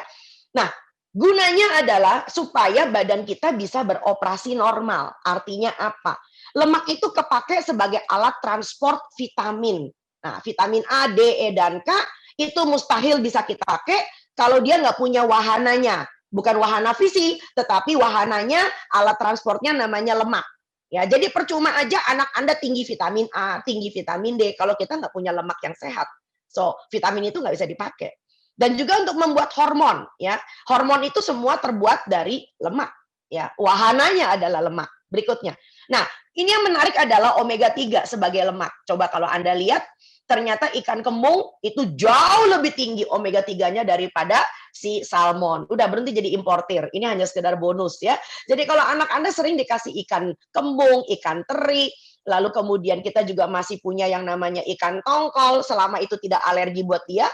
Speaker 2: nah gunanya adalah supaya badan kita bisa beroperasi normal. Artinya apa? Lemak itu kepake sebagai alat transport vitamin. Nah, vitamin A, D, E, dan K itu mustahil bisa kita pakai kalau dia nggak punya wahananya. Bukan wahana fisik, tetapi wahananya, alat transportnya namanya lemak. Ya, jadi percuma aja anak Anda tinggi vitamin A, tinggi vitamin D, kalau kita nggak punya lemak yang sehat. So, vitamin itu nggak bisa dipakai. Dan juga untuk membuat hormon. Ya, hormon itu semua terbuat dari lemak. Ya, wahananya adalah lemak. Berikutnya. Nah, ini yang menarik adalah omega 3 sebagai lemak. Coba kalau Anda lihat, ternyata ikan kembung itu jauh lebih tinggi omega 3-nya daripada si salmon. Udah berhenti jadi importir. Ini hanya sekedar bonus ya. Jadi kalau anak Anda sering dikasih ikan kembung, ikan teri, lalu kemudian kita juga masih punya yang namanya ikan tongkol, selama itu tidak alergi buat dia,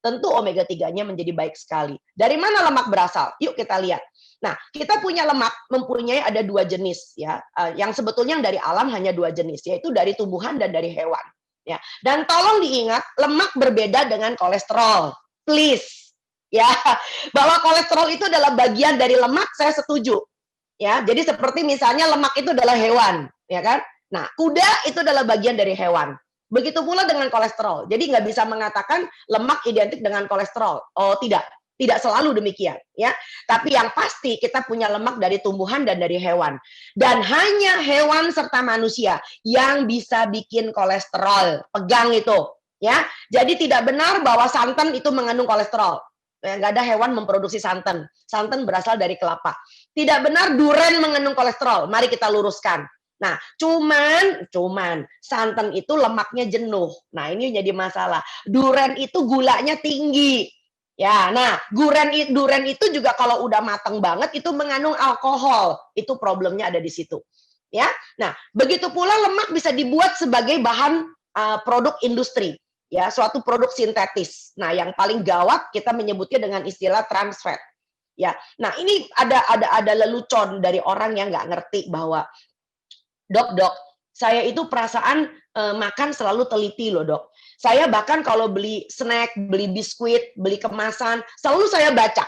Speaker 2: tentu omega 3-nya menjadi baik sekali. Dari mana lemak berasal? Yuk kita lihat. Nah, kita punya lemak mempunyai ada 2 jenis ya. Yang sebetulnya yang dari alam hanya 2 jenis, yaitu dari tumbuhan dan dari hewan. Ya, dan tolong diingat, lemak berbeda dengan kolesterol. Please. Ya, bahwa kolesterol itu adalah bagian dari lemak, saya setuju. Ya, jadi seperti misalnya lemak itu adalah hewan, ya kan? Nah, kuda itu adalah bagian dari hewan. Begitu pula dengan kolesterol. Jadi nggak bisa mengatakan lemak identik dengan kolesterol. Oh, tidak. Tidak selalu demikian, ya. Tapi yang pasti kita punya lemak dari tumbuhan dan dari hewan. Dan hanya hewan serta manusia yang bisa bikin kolesterol. Pegang itu, ya. Jadi tidak benar bahwa santan itu mengandung kolesterol. Nggak ada hewan memproduksi santan. Santan berasal dari kelapa. Tidak benar duren mengandung kolesterol. Mari kita luruskan. Nah, cuman santan itu lemaknya jenuh. Nah, ini jadi masalah. Duren itu gulanya tinggi. Ya, nah, duren itu juga kalau udah matang banget itu mengandung alkohol. Itu problemnya ada di situ. Ya. Nah, begitu pula lemak bisa dibuat sebagai bahan produk industri. Ya, suatu produk sintetis. Nah, yang paling gawat kita menyebutnya dengan istilah trans fat. Ya. Nah, ini ada lelucon dari orang yang nggak ngerti bahwa dok, Saya itu perasaan makan selalu teliti loh dok. Saya bahkan kalau beli snack, beli biskuit, beli kemasan, selalu saya baca.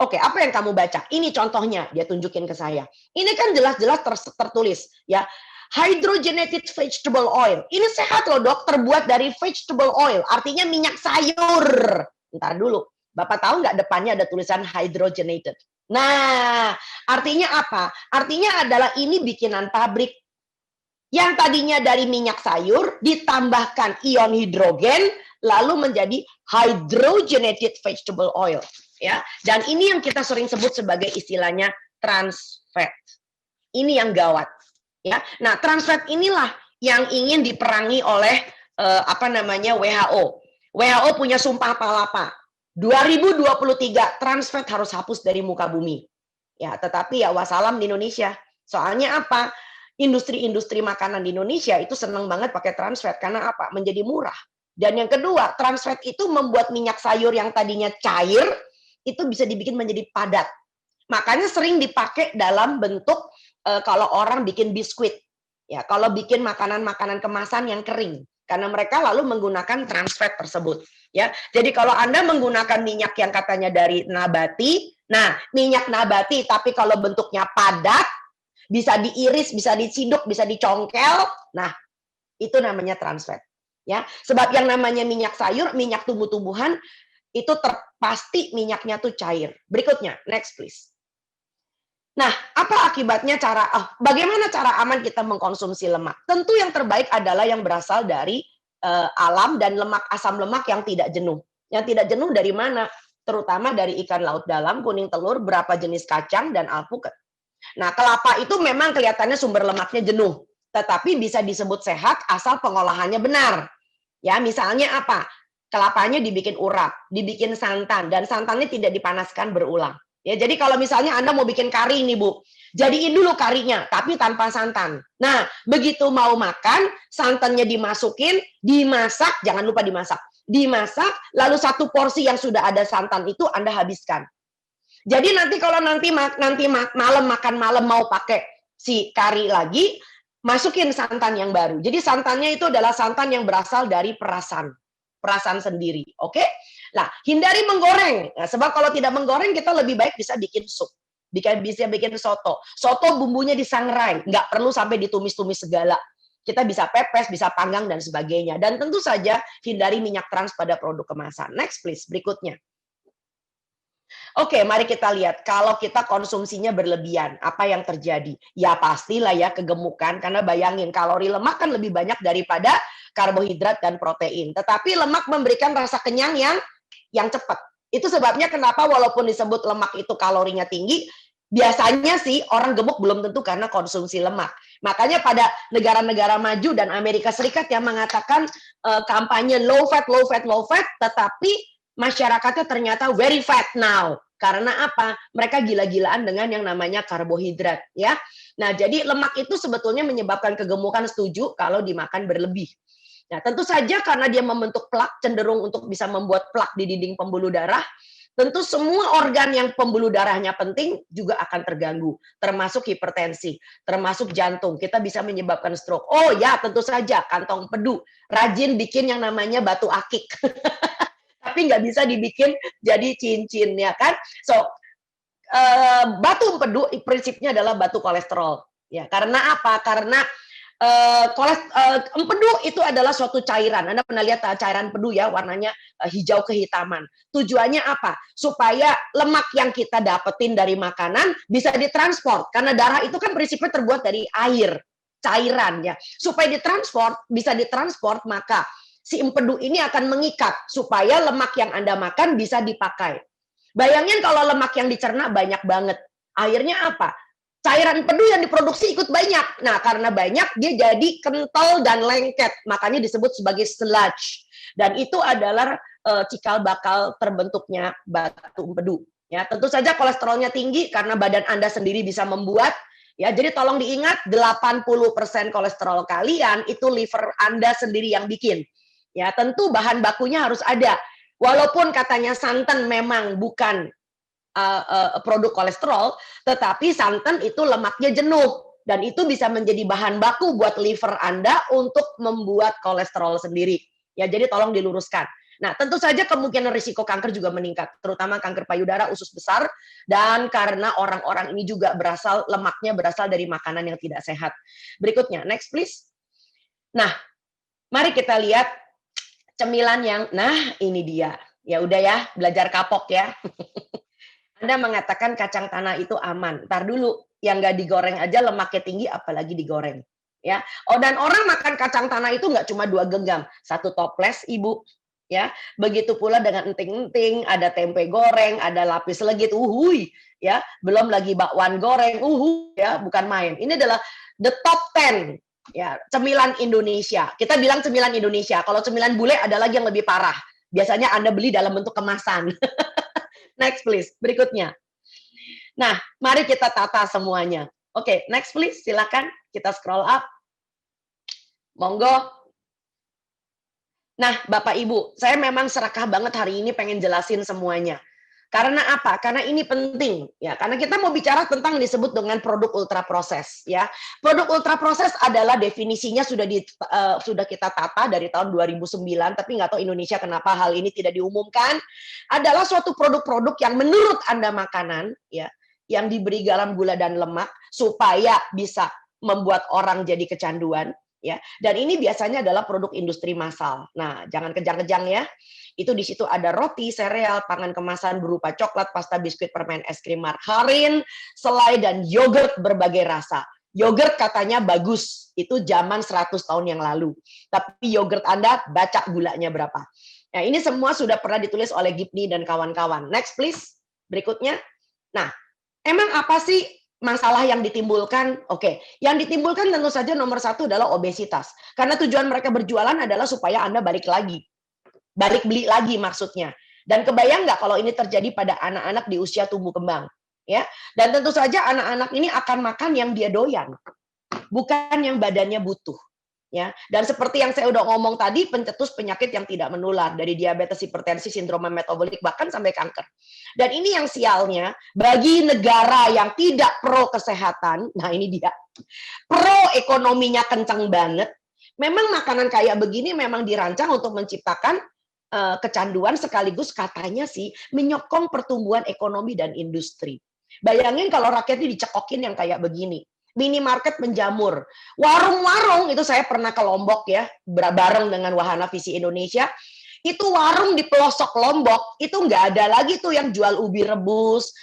Speaker 2: Oke, apa yang kamu baca? Ini contohnya, dia tunjukin ke saya. Ini kan jelas-jelas tertulis ya. Hydrogenated vegetable oil. Ini sehat loh dok, terbuat dari vegetable oil, artinya minyak sayur. Ntar dulu, Bapak tahu nggak depannya ada tulisan hydrogenated? Nah, artinya apa? Artinya adalah ini bikinan pabrik. Yang tadinya dari minyak sayur ditambahkan ion hidrogen lalu menjadi hydrogenated vegetable oil ya. Dan ini yang kita sering sebut sebagai istilahnya trans fat. Ini yang gawat ya. Nah, trans fat inilah yang ingin diperangi oleh WHO. WHO punya sumpah palapa. 2023 trans fat harus hapus dari muka bumi. Ya, tetapi ya wassalam di Indonesia. Soalnya apa? Industri-industri makanan di Indonesia itu senang banget pakai trans fat karena apa? Menjadi murah. Dan yang kedua, trans fat itu membuat minyak sayur yang tadinya cair itu bisa dibikin menjadi padat. Makanya sering dipakai dalam bentuk kalau orang bikin biskuit. Ya, kalau bikin makanan-makanan kemasan yang kering. Karena mereka lalu menggunakan trans fat tersebut. Ya, jadi kalau Anda menggunakan minyak yang katanya dari nabati, nah minyak nabati tapi kalau bentuknya padat, bisa diiris, bisa diciduk, bisa dicongkel. Nah, itu namanya trans fat. Ya, sebab yang namanya minyak sayur, minyak tumbuh-tumbuhan itu pasti minyaknya tuh cair. Berikutnya, next please. Nah, apa akibatnya bagaimana cara aman kita mengkonsumsi lemak? Tentu yang terbaik adalah yang berasal dari alam dan asam lemak yang tidak jenuh. Yang tidak jenuh dari mana? Terutama dari ikan laut dalam, kuning telur, berapa jenis kacang dan alpukat. Nah, kelapa itu memang kelihatannya sumber lemaknya jenuh, tetapi bisa disebut sehat asal pengolahannya benar. Ya, misalnya apa? Kelapanya dibikin urap, dibikin santan, dan santannya tidak dipanaskan berulang. Ya, jadi kalau misalnya Anda mau bikin kari nih, Bu, jadiin dulu karinya, tapi tanpa santan. Nah, begitu mau makan, santannya dimasukin, dimasak, jangan lupa dimasak. Dimasak, lalu satu porsi yang sudah ada santan itu Anda habiskan. Jadi nanti kalau nanti malam makan malam mau pakai si kari lagi, masukin santan yang baru. Jadi santannya itu adalah santan yang berasal dari perasan sendiri, oke? Nah, hindari menggoreng. Nah, sebab kalau tidak menggoreng kita lebih baik bisa bikin sup, bisa bikin soto. Soto bumbunya disangrai, nggak perlu sampai ditumis-tumis segala. Kita bisa pepes, bisa panggang dan sebagainya. Dan tentu saja hindari minyak trans pada produk kemasan. Next please, berikutnya. Oke, mari kita lihat. Kalau kita konsumsinya berlebihan, apa yang terjadi? Ya pastilah ya kegemukan, karena bayangin kalori lemak kan lebih banyak daripada karbohidrat dan protein. Tetapi lemak memberikan rasa kenyang yang cepat. Itu sebabnya kenapa walaupun disebut lemak itu kalorinya tinggi, biasanya sih orang gemuk belum tentu karena konsumsi lemak. Makanya pada negara-negara maju dan Amerika Serikat yang mengatakan kampanye low fat, tetapi masyarakatnya ternyata very fat now. Karena apa? Mereka gila-gilaan dengan yang namanya karbohidrat, ya. Nah, jadi lemak itu sebetulnya menyebabkan kegemukan, setuju kalau dimakan berlebih. Nah, tentu saja karena dia membentuk plak, cenderung untuk bisa membuat plak di dinding pembuluh darah, tentu semua organ yang pembuluh darahnya penting juga akan terganggu, termasuk hipertensi, termasuk jantung. Kita bisa menyebabkan stroke. Oh ya, tentu saja kantong empedu, rajin bikin yang namanya batu akik. Tapi nggak bisa dibikin jadi cincin, ya kan? So, batu empedu prinsipnya adalah batu kolesterol. Ya, karena apa? Karena empedu itu adalah suatu cairan. Anda pernah lihat cairan empedu ya, warnanya hijau kehitaman. Tujuannya apa? Supaya lemak yang kita dapetin dari makanan bisa ditransport. Karena darah itu kan prinsipnya terbuat dari air, cairan ya. Supaya bisa ditransport, maka si empedu ini akan mengikat supaya lemak yang Anda makan bisa dipakai. Bayangin kalau lemak yang dicerna banyak banget. Akhirnya apa? Cairan empedu yang diproduksi ikut banyak. Nah, karena banyak, dia jadi kental dan lengket. Makanya disebut sebagai sludge. Dan itu adalah cikal bakal terbentuknya batu empedu. Ya, tentu saja kolesterolnya tinggi karena badan Anda sendiri bisa membuat. Ya, jadi tolong diingat 80% kolesterol kalian itu liver Anda sendiri yang bikin. Ya, tentu bahan bakunya harus ada. Walaupun katanya santan memang bukan produk kolesterol, tetapi santan itu lemaknya jenuh. Dan itu bisa menjadi bahan baku buat liver Anda untuk membuat kolesterol sendiri. Ya, jadi tolong diluruskan. Nah, tentu saja kemungkinan risiko kanker juga meningkat, terutama kanker payudara, usus besar, dan karena orang-orang ini juga lemaknya berasal dari makanan yang tidak sehat. Berikutnya, next please. Nah, mari kita lihat cemilan yang, nah ini dia. Ya udah ya, belajar kapok ya. Anda mengatakan kacang tanah itu aman. Ntar dulu, yang nggak digoreng aja lemaknya tinggi, apalagi digoreng. Ya, dan orang makan kacang tanah itu nggak cuma 2 genggam, 1 toples Ibu. Ya, begitu pula dengan enting-enting, ada tempe goreng, ada lapis legit, ya, belum lagi bakwan goreng, ya, bukan main. Ini adalah the top 10 ya cemilan Indonesia. Kita bilang cemilan Indonesia. Kalau cemilan bule ada lagi yang lebih parah. Biasanya Anda beli dalam bentuk kemasan. Next please, berikutnya. Nah, mari kita tata semuanya. Oke, next please, silakan kita scroll up. Monggo. Nah, Bapak Ibu, saya memang serakah banget hari ini pengen jelasin semuanya. Karena apa? Karena ini penting ya. Karena kita mau bicara tentang yang disebut dengan produk ultra proses ya. Produk ultra proses adalah definisinya sudah kita tata dari tahun 2009, tapi nggak tahu Indonesia kenapa hal ini tidak diumumkan. Adalah suatu produk-produk yang menurut Anda makanan ya, yang diberi garam, gula dan lemak supaya bisa membuat orang jadi kecanduan ya. Dan ini biasanya adalah produk industri massal. Nah, jangan kejang-kejang ya. Itu di situ ada roti, sereal, pangan kemasan berupa coklat, pasta, biskuit, permen, es krim, margarin, selai, dan yogurt berbagai rasa. Yogurt katanya bagus, itu zaman 100 tahun yang lalu. Tapi yogurt Anda baca gulanya berapa. Nah, ini semua sudah pernah ditulis oleh Gibney dan kawan-kawan. Next please, berikutnya. Nah, emang apa sih masalah yang ditimbulkan? Oke, yang ditimbulkan tentu saja nomor 1 adalah obesitas. Karena tujuan mereka berjualan adalah supaya Anda balik beli lagi maksudnya. Dan kebayang nggak kalau ini terjadi pada anak-anak di usia tumbuh kembang, ya? Dan tentu saja anak-anak ini akan makan yang dia doyan, bukan yang badannya butuh, ya. Dan seperti yang saya udah ngomong tadi, pencetus penyakit yang tidak menular dari diabetes, hipertensi, sindrom metabolik bahkan sampai kanker. Dan ini yang sialnya bagi negara yang tidak pro kesehatan. Nah ini dia, pro ekonominya kencang banget. Memang makanan kayak begini memang dirancang untuk menciptakan kecanduan sekaligus katanya sih menyokong pertumbuhan ekonomi dan industri. Bayangin kalau rakyatnya dicekokin yang kayak begini. Minimarket menjamur. Warung-warung, itu saya pernah ke Lombok ya, bareng dengan Wahana Visi Indonesia. Itu warung di pelosok Lombok, itu nggak ada lagi tuh yang jual ubi rebus,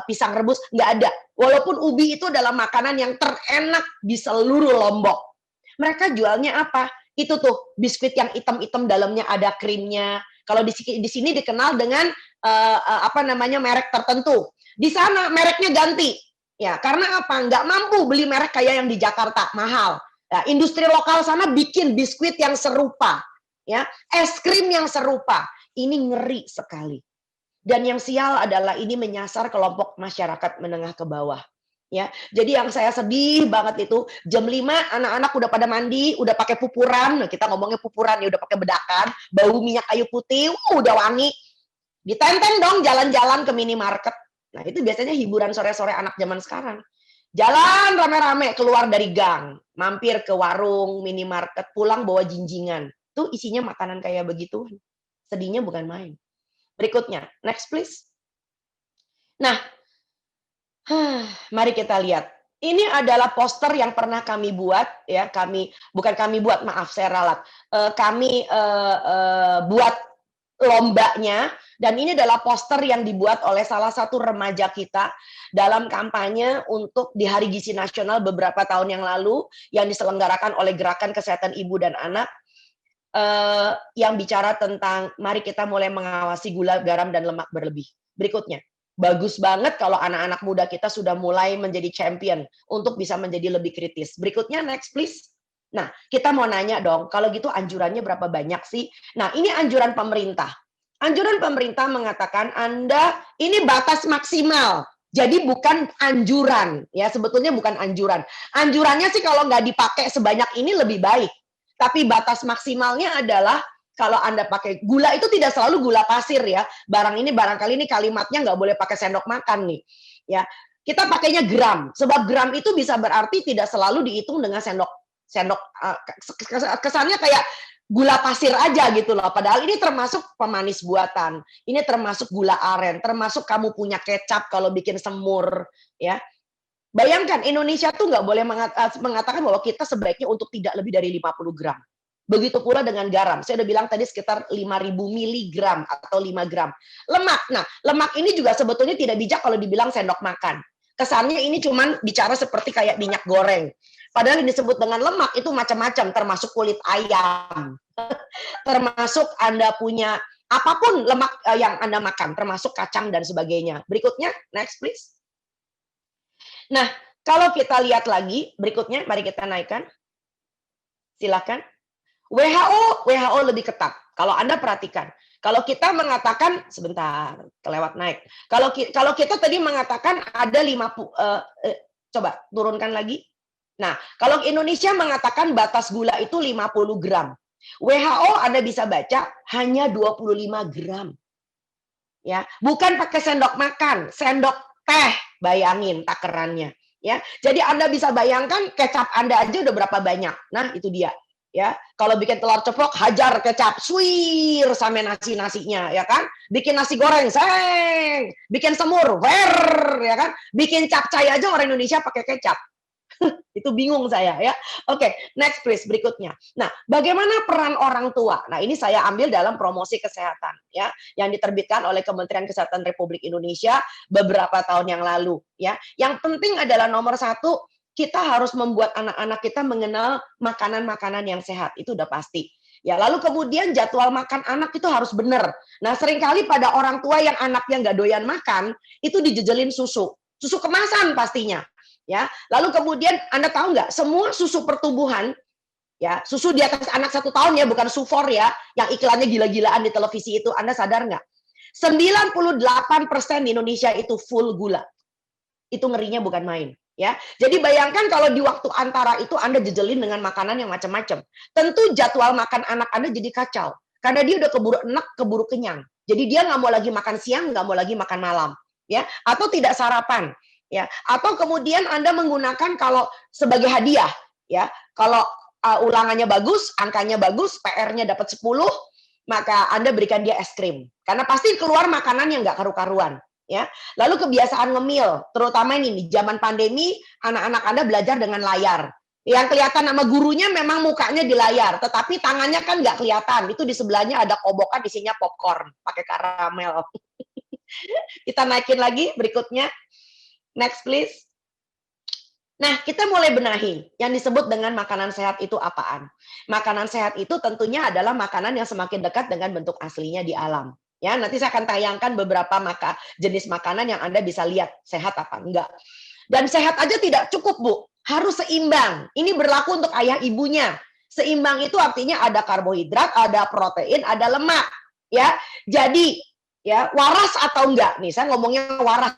Speaker 2: pisang rebus, nggak ada. Walaupun ubi itu adalah makanan yang terenak di seluruh Lombok. Mereka jualnya apa? Itu tuh biskuit yang hitam-hitam dalamnya ada krimnya. Kalau di sini dikenal dengan merek tertentu. Di sana mereknya ganti. Ya, karena apa? Nggak mampu beli merek kayak yang di Jakarta, mahal. Nah, industri lokal sana bikin biskuit yang serupa, ya, es krim yang serupa. Ini ngeri sekali. Dan yang sial adalah ini menyasar kelompok masyarakat menengah ke bawah. Ya, jadi yang saya sedih banget itu jam 5 anak-anak udah pada mandi, udah pakai pupuran. Nah, kita ngomongnya pupuran ya, udah pakai bedakan, bau minyak kayu putih, udah wangi. Ditenteng dong jalan-jalan ke minimarket. Nah, itu biasanya hiburan sore-sore anak zaman sekarang. Jalan rame-rame keluar dari gang, mampir ke warung, minimarket, pulang bawa jinjingan. Itu isinya makanan kayak begitu. Sedihnya bukan main. Berikutnya, next please. Nah, mari kita lihat. Ini adalah poster yang pernah kami buat, ya. Saya ralat. Kami buat lombanya, dan ini adalah poster yang dibuat oleh salah satu remaja kita dalam kampanye untuk di Hari Gizi Nasional beberapa tahun yang lalu, yang diselenggarakan oleh Gerakan Kesehatan Ibu dan Anak, yang bicara tentang mari kita mulai mengawasi gula, garam, dan lemak berlebih. Berikutnya. Bagus banget kalau anak-anak muda kita sudah mulai menjadi champion untuk bisa menjadi lebih kritis. Berikutnya, next please. Nah, kita mau nanya dong, kalau gitu anjurannya berapa banyak sih? Nah, ini anjuran pemerintah. Anjuran pemerintah mengatakan Anda ini batas maksimal. Jadi bukan anjuran, ya sebetulnya bukan anjuran. Anjurannya sih kalau nggak dipakai sebanyak ini lebih baik. Tapi batas maksimalnya adalah kalau Anda pakai gula itu tidak selalu gula pasir ya. Barangkali ini kalimatnya nggak boleh pakai sendok makan nih. Ya, kita pakainya gram, sebab gram itu bisa berarti tidak selalu dihitung dengan sendok, kesannya kayak gula pasir aja gitu loh. Padahal ini termasuk pemanis buatan, ini termasuk gula aren, termasuk kamu punya kecap kalau bikin semur, ya. Bayangkan Indonesia tuh nggak boleh mengatakan bahwa kita sebaiknya untuk tidak lebih dari 50 gram. Begitu pula dengan garam. Saya udah bilang tadi sekitar 5.000 miligram atau 5 gram. Lemak. Nah, lemak ini juga sebetulnya tidak bijak kalau dibilang sendok makan. Kesannya ini cuman bicara seperti kayak minyak goreng. Padahal yang disebut dengan lemak itu macam-macam, termasuk kulit ayam. Termasuk Anda punya apapun lemak yang Anda makan, termasuk kacang dan sebagainya. Berikutnya, next please. Nah, kalau kita lihat lagi, berikutnya, mari kita naikkan. Silakan. WHO lebih ketat. Kalau Anda perhatikan, kalau kita mengatakan sebentar, kelewat naik. Kalau kita tadi mengatakan ada 50 coba turunkan lagi. Nah, kalau Indonesia mengatakan batas gula itu 50 gram. WHO Anda bisa baca hanya 25 gram. Ya, bukan pakai sendok makan, sendok teh, bayangin takarannya. Ya, jadi Anda bisa bayangkan kecap Anda aja udah berapa banyak. Nah, itu dia. Ya, kalau bikin telur ceplok hajar kecap, suir sampai nasi-nasinya, ya kan? Bikin nasi goreng, seng. Bikin semur, ver, ya kan? Bikin capcay aja orang Indonesia pakai kecap. Itu bingung saya, ya. Oke, next please, berikutnya. Nah, bagaimana peran orang tua? Nah, ini saya ambil dalam promosi kesehatan, ya, yang diterbitkan oleh Kementerian Kesehatan Republik Indonesia beberapa tahun yang lalu, ya. Yang penting adalah nomor satu, kita harus membuat anak-anak kita mengenal makanan-makanan yang sehat, itu udah pasti. Ya, lalu kemudian jadwal makan anak itu harus benar. Nah, seringkali pada orang tua yang anaknya nggak doyan makan, itu dijejelin susu kemasan pastinya. Ya, lalu kemudian Anda tahu nggak, semua susu pertumbuhan, ya, susu di atas anak 1 tahun ya, bukan Sufor ya, yang iklannya gila-gilaan di televisi itu, Anda sadar nggak? 98% di Indonesia itu full gula. Itu ngerinya bukan main. Ya, jadi bayangkan kalau di waktu antara itu Anda jejelin dengan makanan yang macam-macam. Tentu jadwal makan anak Anda jadi kacau. Karena dia udah keburu enak, keburu kenyang. Jadi dia nggak mau lagi makan siang, nggak mau lagi makan malam. Ya, atau tidak sarapan. Ya, atau kemudian Anda menggunakan kalau sebagai hadiah. Ya, kalau ulangannya bagus, angkanya bagus, PR-nya dapat 10, maka Anda berikan dia es krim. Karena pasti keluar makanan yang nggak karu-karuan. Ya, lalu kebiasaan ngemil, terutama ini di zaman pandemi, anak-anak Anda belajar dengan layar. Yang kelihatan nama gurunya memang mukanya di layar, tetapi tangannya kan nggak kelihatan. Itu di sebelahnya ada kobokan isinya popcorn, pakai karamel. Kita naikin lagi berikutnya. Next please. Nah, kita mulai benahi yang disebut dengan makanan sehat itu apaan. Makanan sehat itu tentunya adalah makanan yang semakin dekat dengan bentuk aslinya di alam. Ya, nanti saya akan tayangkan beberapa jenis makanan yang Anda bisa lihat sehat apa enggak. Dan sehat aja tidak cukup, Bu. Harus seimbang. Ini berlaku untuk ayah ibunya. Seimbang itu artinya ada karbohidrat, ada protein, ada lemak. Ya, jadi ya waras atau enggak? Nih, saya ngomongnya waras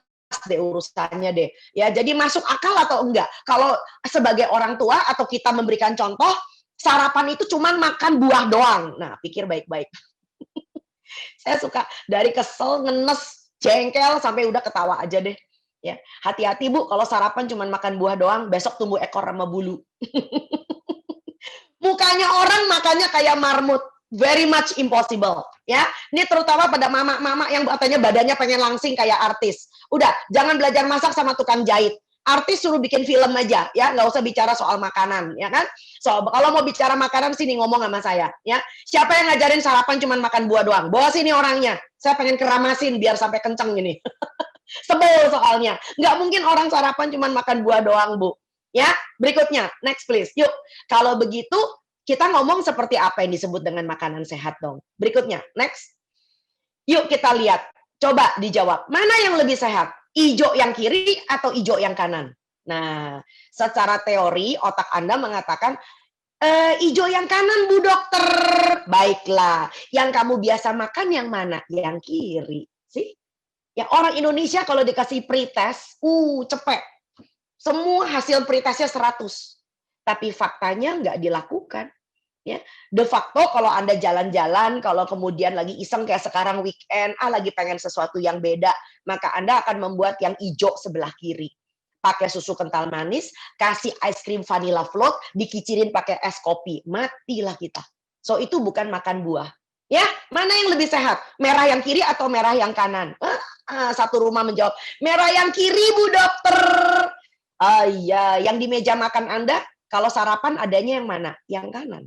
Speaker 2: deh urusannya deh. Ya, jadi masuk akal atau enggak? Kalau sebagai orang tua atau kita memberikan contoh, sarapan itu cuma makan buah doang. Nah, pikir baik-baik. Saya suka dari kesel, ngenes, jengkel, sampai udah ketawa aja deh. Ya, hati-hati Bu, kalau sarapan cuma makan buah doang, besok tumbuh ekor sama bulu. Mukanya orang makannya kayak marmut, very much impossible. Ya, ini terutama pada mama-mama yang katanya badannya pengen langsing kayak artis. Udah, jangan belajar masak sama tukang jahit. Artis suruh bikin film aja, ya, nggak usah bicara soal makanan, ya kan? So, kalau mau bicara makanan sini ngomong sama saya, ya. Siapa yang ngajarin sarapan cuma makan buah doang? Bawa sini orangnya. Saya pengen keramasin biar sampai kenceng gini. Sebel soalnya. Nggak mungkin orang sarapan cuma makan buah doang, Bu. Ya, berikutnya, next please. Yuk, kalau begitu kita ngomong seperti apa yang disebut dengan makanan sehat dong. Berikutnya, next. Yuk kita lihat. Coba dijawab. Mana yang lebih sehat? Ijo yang kiri atau ijo yang kanan? Nah, secara teori otak Anda mengatakan ijo yang kanan Bu dokter. Baiklah, yang kamu biasa makan yang mana? Yang kiri. Sih? Ya orang Indonesia kalau dikasih pretest, cepet. Semua hasil pretestnya 100. Tapi faktanya nggak dilakukan. Ya, de facto kalau Anda jalan-jalan, kalau kemudian lagi iseng kayak sekarang weekend, lagi pengen sesuatu yang beda, maka Anda akan membuat yang hijau sebelah kiri. pakai susu kental manis, kasih ice cream vanilla float, dikicirin pakai es kopi. Matilah kita. So itu bukan makan buah. Ya, mana yang lebih sehat? Merah yang kiri atau merah yang kanan? Satu rumah menjawab, merah yang kiri Bu Dokter. Iya, yang di meja makan Anda, kalau sarapan adanya yang mana? Yang kanan.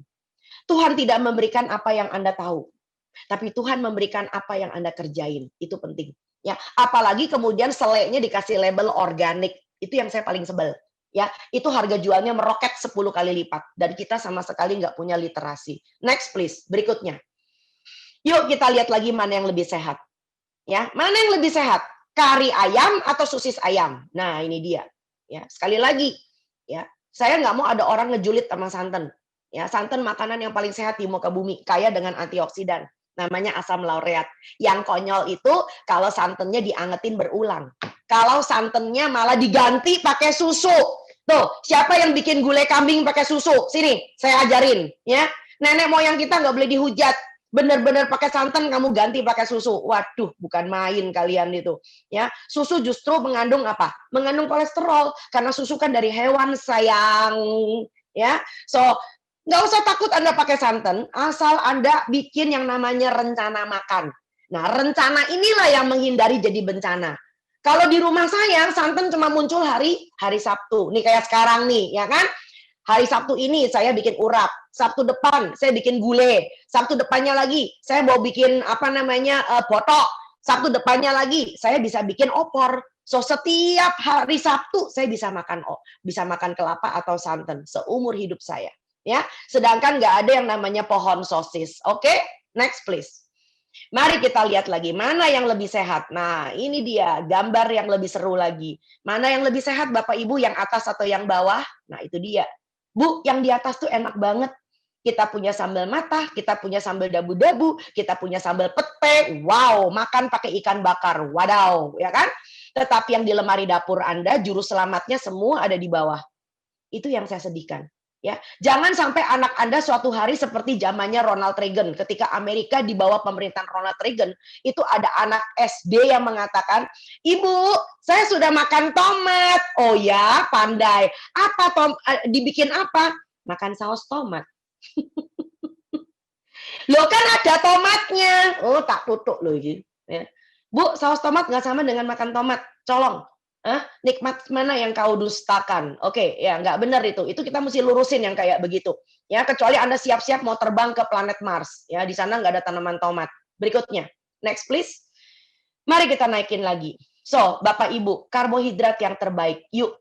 Speaker 2: Tuhan tidak memberikan apa yang Anda tahu, tapi Tuhan memberikan apa yang Anda kerjain. Itu penting. Ya, apalagi kemudian seleknya dikasih label organik. Itu yang saya paling sebel. Ya, itu harga jualnya meroket 10 kali lipat dan kita sama sekali nggak punya literasi. Next please, berikutnya. Yuk kita lihat lagi mana yang lebih sehat. Ya, mana yang lebih sehat? Kari ayam atau sosis ayam? Nah, ini dia. Ya, sekali lagi, ya, saya nggak mau ada orang ngejulit sama santan. Ya, santan makanan yang paling sehat di muka bumi, kaya dengan antioksidan. Namanya asam laureat. Yang konyol itu kalau santannya diangetin berulang. Kalau santannya malah diganti pakai susu. Tuh, siapa yang bikin gulai kambing pakai susu? Sini, saya ajarin. Ya, nenek moyang kita nggak boleh dihujat. Bener-bener pakai santan kamu ganti pakai susu. Waduh, bukan main kalian itu. Ya, susu justru mengandung apa? Mengandung kolesterol karena susu kan dari hewan sayang. Ya, so nggak usah takut Anda pakai santan, asal Anda bikin yang namanya rencana makan. Nah, rencana inilah yang menghindari jadi bencana. Kalau di rumah saya, santan cuma muncul hari Sabtu. Nih kayak sekarang nih, ya kan? Hari Sabtu ini saya bikin urap. Sabtu depan saya bikin gulai. Sabtu depannya lagi saya mau bikin botok. Sabtu depannya lagi saya bisa bikin opor. So setiap hari Sabtu saya bisa makan kelapa atau santan seumur hidup saya. Ya, sedangkan nggak ada yang namanya pohon sosis. Oke, next please. Mari kita lihat lagi mana yang lebih sehat. Nah, ini dia gambar yang lebih seru lagi. Mana yang lebih sehat Bapak Ibu, yang atas atau yang bawah? Nah, itu dia. Bu, yang di atas tuh enak banget. Kita punya sambal matah, kita punya sambal dabu-dabu, kita punya sambal pete. Wow, makan pakai ikan bakar. Wadaw, ya kan? Tetapi yang di lemari dapur Anda, juru selamatnya semua ada di bawah. Itu yang saya sedihkan. Ya, jangan sampai anak Anda suatu hari seperti zamannya Ronald Reagan. Ketika Amerika di bawah pemerintahan Ronald Reagan, itu ada anak SD yang mengatakan, "Ibu, saya sudah makan tomat." Oh ya, pandai. Dibikin apa? Makan saus tomat. Loh kan ada tomatnya. Oh, tak tutup loh ini. Ya. Bu, saus tomat nggak sama dengan makan tomat. Colong. Nikmat mana yang kau dustakan? Oke, ya nggak benar itu. Itu kita mesti lurusin yang kayak begitu. Ya, kecuali Anda siap-siap mau terbang ke planet Mars. Ya, di sana nggak ada tanaman tomat. Berikutnya, next please. Mari kita naikin lagi. So, Bapak Ibu, karbohidrat yang terbaik. Yuk,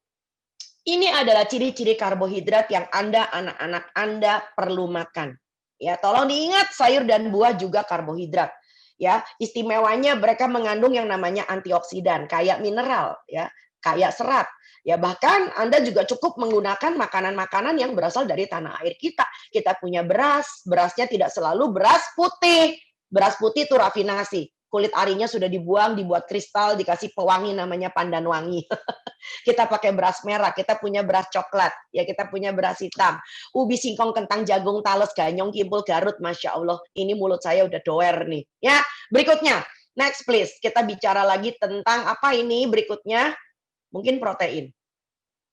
Speaker 2: ini adalah ciri-ciri karbohidrat yang Anda, anak-anak Anda perlu makan. Ya, tolong diingat sayur dan buah juga karbohidrat. Ya, istimewanya mereka mengandung yang namanya antioksidan, kayak mineral, ya, kayak serat. Ya, bahkan Anda juga cukup menggunakan makanan-makanan yang berasal dari tanah air kita. Kita punya beras, berasnya tidak selalu beras putih. Beras putih itu rafinasi. Kulit arinya sudah dibuang, dibuat kristal, dikasih pewangi namanya pandan wangi. Kita pakai beras merah, kita punya beras coklat, ya kita punya beras hitam. Ubi, singkong, kentang, jagung, tales, ganyong, kimpul, garut, Masya Allah. Ini mulut saya udah doer nih. Ya, berikutnya. Next please. Kita bicara lagi tentang apa ini berikutnya. Mungkin protein.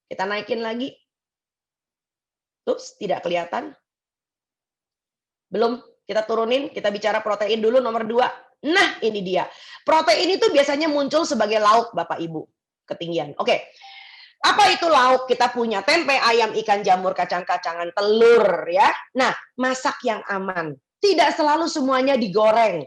Speaker 2: Kita naikin lagi. Ups, tidak kelihatan. Belum, kita turunin. Kita bicara protein dulu nomor 2. Nah, ini dia. Protein itu biasanya muncul sebagai lauk, Bapak Ibu. Ketinggian. Oke. Apa itu lauk? Kita punya tempe, ayam, ikan, jamur, kacang-kacangan, telur ya. Nah, masak yang aman. Tidak selalu semuanya digoreng.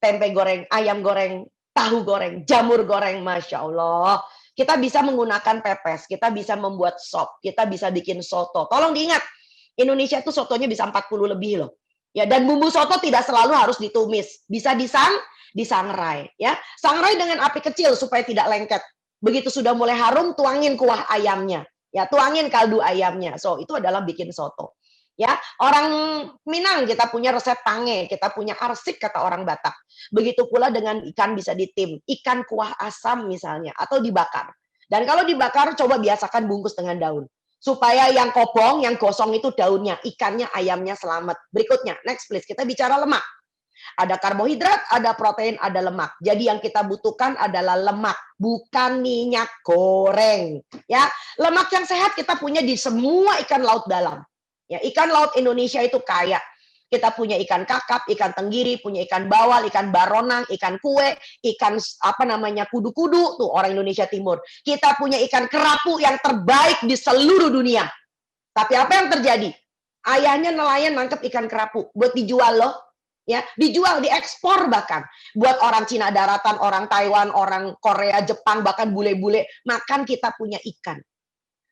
Speaker 2: Tempe goreng, ayam goreng, tahu goreng, jamur goreng, Masya Allah. Kita bisa menggunakan pepes, kita bisa membuat sop, kita bisa bikin soto. Tolong diingat, Indonesia itu sotonya bisa 40 lebih loh. Ya, dan bumbu soto tidak selalu harus ditumis. Bisa disangrai ya. Sangrai dengan api kecil supaya tidak lengket. Begitu sudah mulai harum, tuangin kuah ayamnya. Ya, tuangin kaldu ayamnya. So, itu adalah bikin soto. Ya, orang Minang kita punya resep tange, kita punya arsik kata orang Batak. Begitu pula dengan ikan bisa ditim, ikan kuah asam misalnya atau dibakar. Dan kalau dibakar coba biasakan bungkus dengan daun. Supaya yang kobong, yang gosong itu daunnya, ikannya, ayamnya selamat. Berikutnya, next please, kita bicara lemak. Ada karbohidrat, ada protein, ada lemak. Jadi yang kita butuhkan adalah lemak, bukan minyak goreng. Ya, lemak yang sehat kita punya di semua ikan laut dalam. Ya, ikan laut Indonesia itu kaya. Kita punya ikan kakap, ikan tenggiri, punya ikan bawal, ikan baronang, ikan kue, ikan kudu-kudu tuh orang Indonesia Timur. Kita punya ikan kerapu yang terbaik di seluruh dunia. Tapi apa yang terjadi? Ayahnya nelayan nangkep ikan kerapu buat dijual loh. Ya, dijual, diekspor bahkan. Buat orang Cina daratan, orang Taiwan, orang Korea, Jepang, bahkan bule-bule makan kita punya ikan.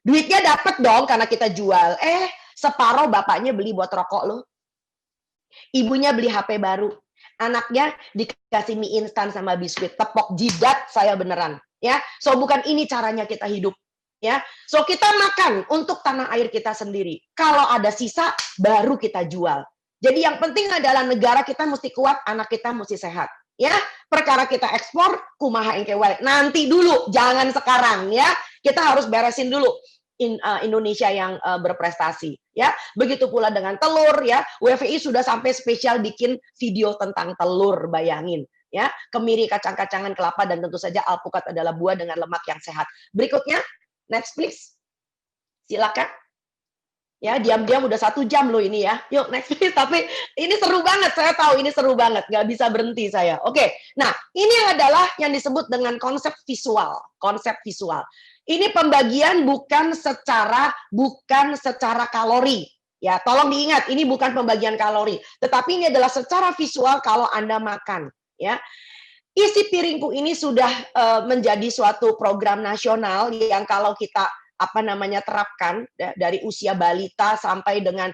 Speaker 2: Duitnya dapat dong karena kita jual. Separuh bapaknya beli buat rokok loh. Ibunya beli HP baru. Anaknya dikasih mie instan sama biskuit. Tepok jidat saya beneran. Ya, so bukan ini caranya kita hidup. Ya, so kita makan untuk tanah air kita sendiri. Kalau ada sisa, baru kita jual. Jadi yang penting adalah negara kita mesti kuat, anak kita mesti sehat. Ya, perkara kita ekspor, kumaha engke wae. Nanti dulu, jangan sekarang ya. Kita harus beresin dulu Indonesia yang berprestasi. Ya, begitu pula dengan telur ya. WFI sudah sampai spesial bikin video tentang telur, bayangin. Ya, kemiri, kacang-kacangan, kelapa, dan tentu saja alpukat adalah buah dengan lemak yang sehat. Berikutnya, next please. Silakan. Ya, diam-diam udah 1 jam loh ini ya. Yuk, next please. Tapi ini seru banget, saya tahu ini seru banget. Nggak bisa berhenti saya. Oke, nah ini adalah yang disebut dengan konsep visual. Konsep visual. Ini pembagian bukan secara kalori. Ya, tolong diingat, ini bukan pembagian kalori. Tetapi ini adalah secara visual kalau Anda makan. Ya, isi piringku ini sudah menjadi suatu program nasional yang kalau kita terapkan dari usia balita sampai dengan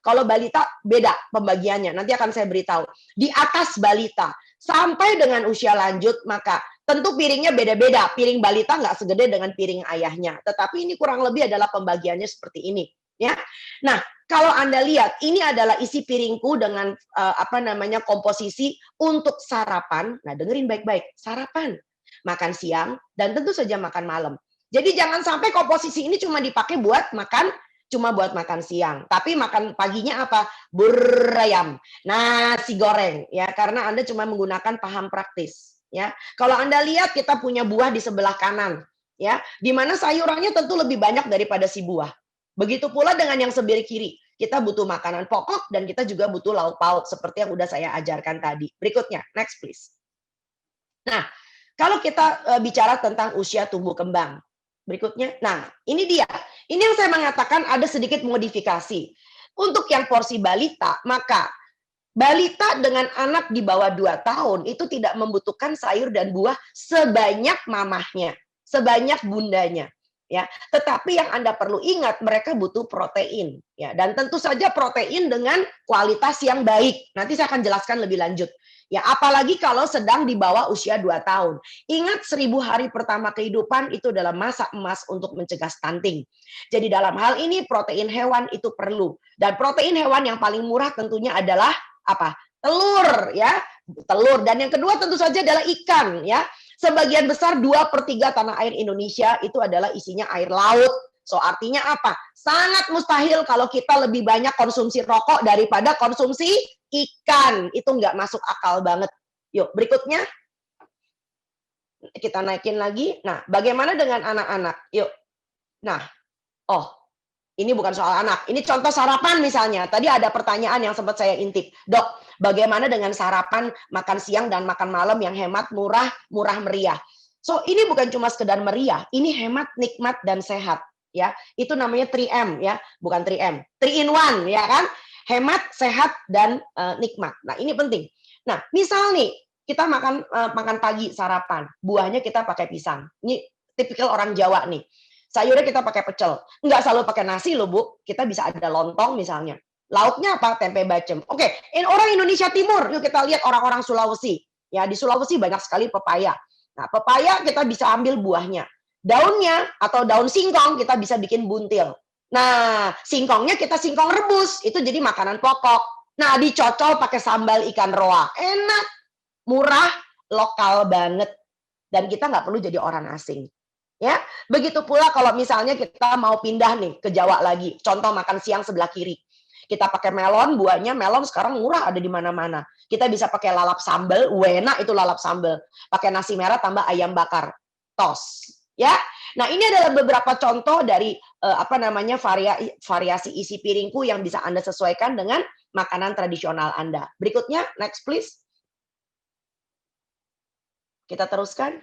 Speaker 2: kalau balita beda pembagiannya, nanti akan saya beritahu. Di atas balita sampai dengan usia lanjut, maka tentu piringnya beda-beda. Piring balita nggak segede dengan piring ayahnya, tetapi ini kurang lebih adalah pembagiannya seperti ini. Ya, nah kalau Anda lihat ini adalah isi piringku dengan komposisi untuk sarapan. Nah dengerin baik-baik, sarapan, makan siang, dan tentu saja makan malam. Jadi jangan sampai komposisi ini cuma dipakai buat makan siang. Tapi makan paginya apa? Ayam, nasi goreng, ya karena Anda cuma menggunakan paham praktis. Ya, kalau Anda lihat kita punya buah di sebelah kanan, ya, di mana sayurannya tentu lebih banyak daripada si buah. Begitu pula dengan yang sebelah kiri. Kita butuh makanan pokok dan kita juga butuh lauk pauk seperti yang udah saya ajarkan tadi. Berikutnya, next please. Nah, kalau kita bicara tentang usia tumbuh kembang. Berikutnya, nah ini dia. Ini yang saya mengatakan ada sedikit modifikasi. Untuk yang porsi balita, maka balita dengan anak di bawah 2 tahun itu tidak membutuhkan sayur dan buah sebanyak mamahnya, sebanyak bundanya. Ya, tetapi yang Anda perlu ingat, mereka butuh protein, ya, dan tentu saja protein dengan kualitas yang baik. Nanti saya akan jelaskan lebih lanjut. Ya, apalagi kalau sedang di bawah usia 2 tahun. Ingat 1000 hari pertama kehidupan itu adalah masa emas untuk mencegah stunting. Jadi dalam hal ini protein hewan itu perlu. Dan protein hewan yang paling murah tentunya adalah apa? Telur, ya. Telur. Dan yang kedua tentu saja adalah ikan, ya. Sebagian besar 2/3 tanah air Indonesia itu adalah isinya air laut. So artinya apa? Sangat mustahil kalau kita lebih banyak konsumsi rokok daripada konsumsi ikan. Itu nggak masuk akal banget. Yuk, berikutnya. Kita naikin lagi. Nah, bagaimana dengan anak-anak? Yuk. Nah, ini bukan soal anak. Ini contoh sarapan misalnya. Tadi ada pertanyaan yang sempat saya intip. Dok, bagaimana dengan sarapan, makan siang, dan makan malam yang hemat, murah meriah? So, ini bukan cuma sekedar meriah. Ini hemat, nikmat, dan sehat. Ya, itu namanya 3M ya, bukan 3M. 3 in 1 ya kan? Hemat, sehat, dan nikmat. Nah, ini penting. Nah, misal nih kita makan pagi sarapan, buahnya kita pakai pisang. Ini tipikal orang Jawa nih. Sayurnya kita pakai pecel. Nggak selalu pakai nasi loh, Bu. Kita bisa ada lontong misalnya. Lauknya apa? Tempe bacem. Oke, orang Indonesia Timur. Yuk kita lihat orang-orang Sulawesi. Ya, di Sulawesi banyak sekali pepaya. Nah, pepaya kita bisa ambil buahnya. Daunnya atau daun singkong kita bisa bikin buntil. Nah, singkongnya kita singkong rebus. Itu jadi makanan pokok. Nah, dicocol pakai sambal ikan roa. Enak, murah, lokal banget. Dan kita nggak perlu jadi orang asing. Ya, begitu pula kalau misalnya kita mau pindah nih ke Jawa lagi, contoh makan siang sebelah kiri. Kita pakai melon, buahnya melon sekarang murah, ada di mana-mana. Kita bisa pakai lalap sambal, enak itu lalap sambal. Pakai nasi merah tambah ayam bakar, tos. Ya, nah ini adalah beberapa contoh dari variasi isi piringku yang bisa Anda sesuaikan dengan makanan tradisional Anda. Berikutnya, next please. Kita teruskan.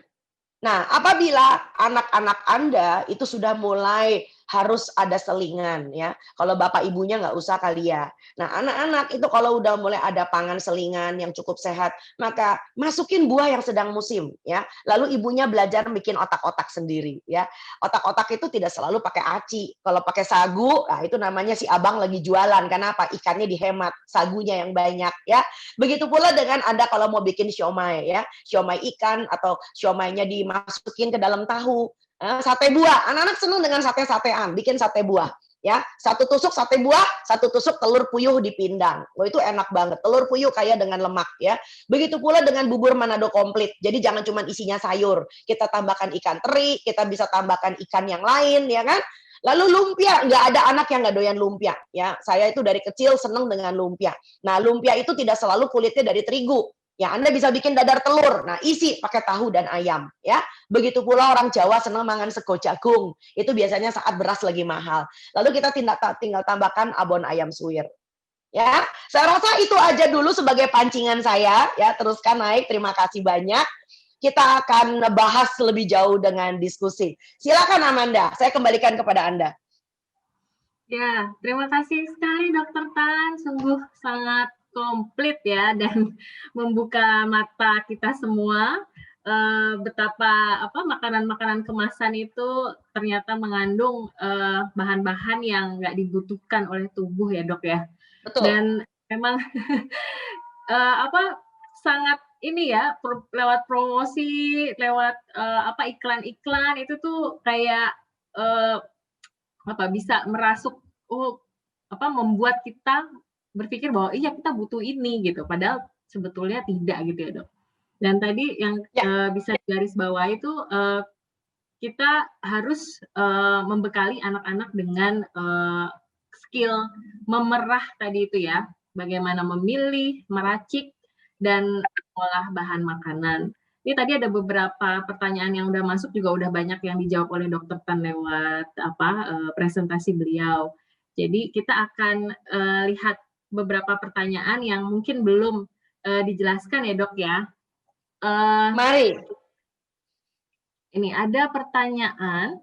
Speaker 2: Nah, apabila anak-anak Anda itu sudah mulai harus ada selingan ya. Kalau bapak ibunya nggak usah kali ya. Nah, anak-anak itu kalau udah mulai ada pangan selingan yang cukup sehat, maka masukin buah yang sedang musim ya. Lalu ibunya belajar bikin otak-otak sendiri ya. Otak-otak itu tidak selalu pakai aci. Kalau pakai sagu, nah itu namanya si abang lagi jualan. Kenapa? Ikannya dihemat, sagunya yang banyak ya. Begitu pula dengan Anda kalau mau bikin siomay ya. Siomay ikan atau siomaynya dimasukin ke dalam tahu. Sate buah, anak-anak senang dengan sate-satean, bikin sate buah. Ya, satu tusuk sate buah, satu tusuk telur puyuh dipindang. Wah, itu enak banget. Telur puyuh kaya dengan lemak ya. Begitu pula dengan bubur Manado komplit. Jadi jangan cuma isinya sayur. Kita tambahkan ikan teri, kita bisa tambahkan ikan yang lain ya kan. Lalu lumpia, nggak ada anak yang nggak doyan lumpia ya. Saya itu dari kecil seneng dengan lumpia. Nah, lumpia itu tidak selalu kulitnya dari terigu. Ya, Anda bisa bikin dadar telur. Nah, isi pakai tahu dan ayam, ya. Begitu pula orang Jawa senang makan sego jagung. Itu biasanya saat beras lagi mahal. Lalu kita tinggal tambahkan abon ayam suwir. Ya, saya rasa itu aja dulu sebagai pancingan saya, ya. Teruskan naik. Terima kasih banyak. Kita akan bahas lebih jauh dengan diskusi. Silakan Amanda, saya kembalikan kepada Anda.
Speaker 1: Ya, terima kasih sekali Dokter Tan. Sungguh sangat komplit ya dan membuka mata kita semua betapa makanan-makanan kemasan itu ternyata mengandung bahan-bahan yang nggak dibutuhkan oleh tubuh ya Dok ya.
Speaker 2: Betul.
Speaker 1: Dan memang sangat ini ya lewat promosi, lewat iklan-iklan itu tuh kayak bisa merasuk membuat kita berpikir bahwa iya kita butuh ini gitu, padahal sebetulnya tidak gitu ya Dok. Dan tadi yang bisa garis bawah itu kita harus membekali anak-anak dengan skill memerah tadi itu ya, bagaimana memilih, meracik, dan mengolah bahan makanan. Ini tadi ada beberapa pertanyaan yang udah masuk juga udah banyak yang dijawab oleh Dokter Tan lewat presentasi beliau. Jadi kita akan lihat beberapa pertanyaan yang mungkin belum dijelaskan ya Dok ya.
Speaker 2: Mari.
Speaker 1: Ini ada pertanyaan,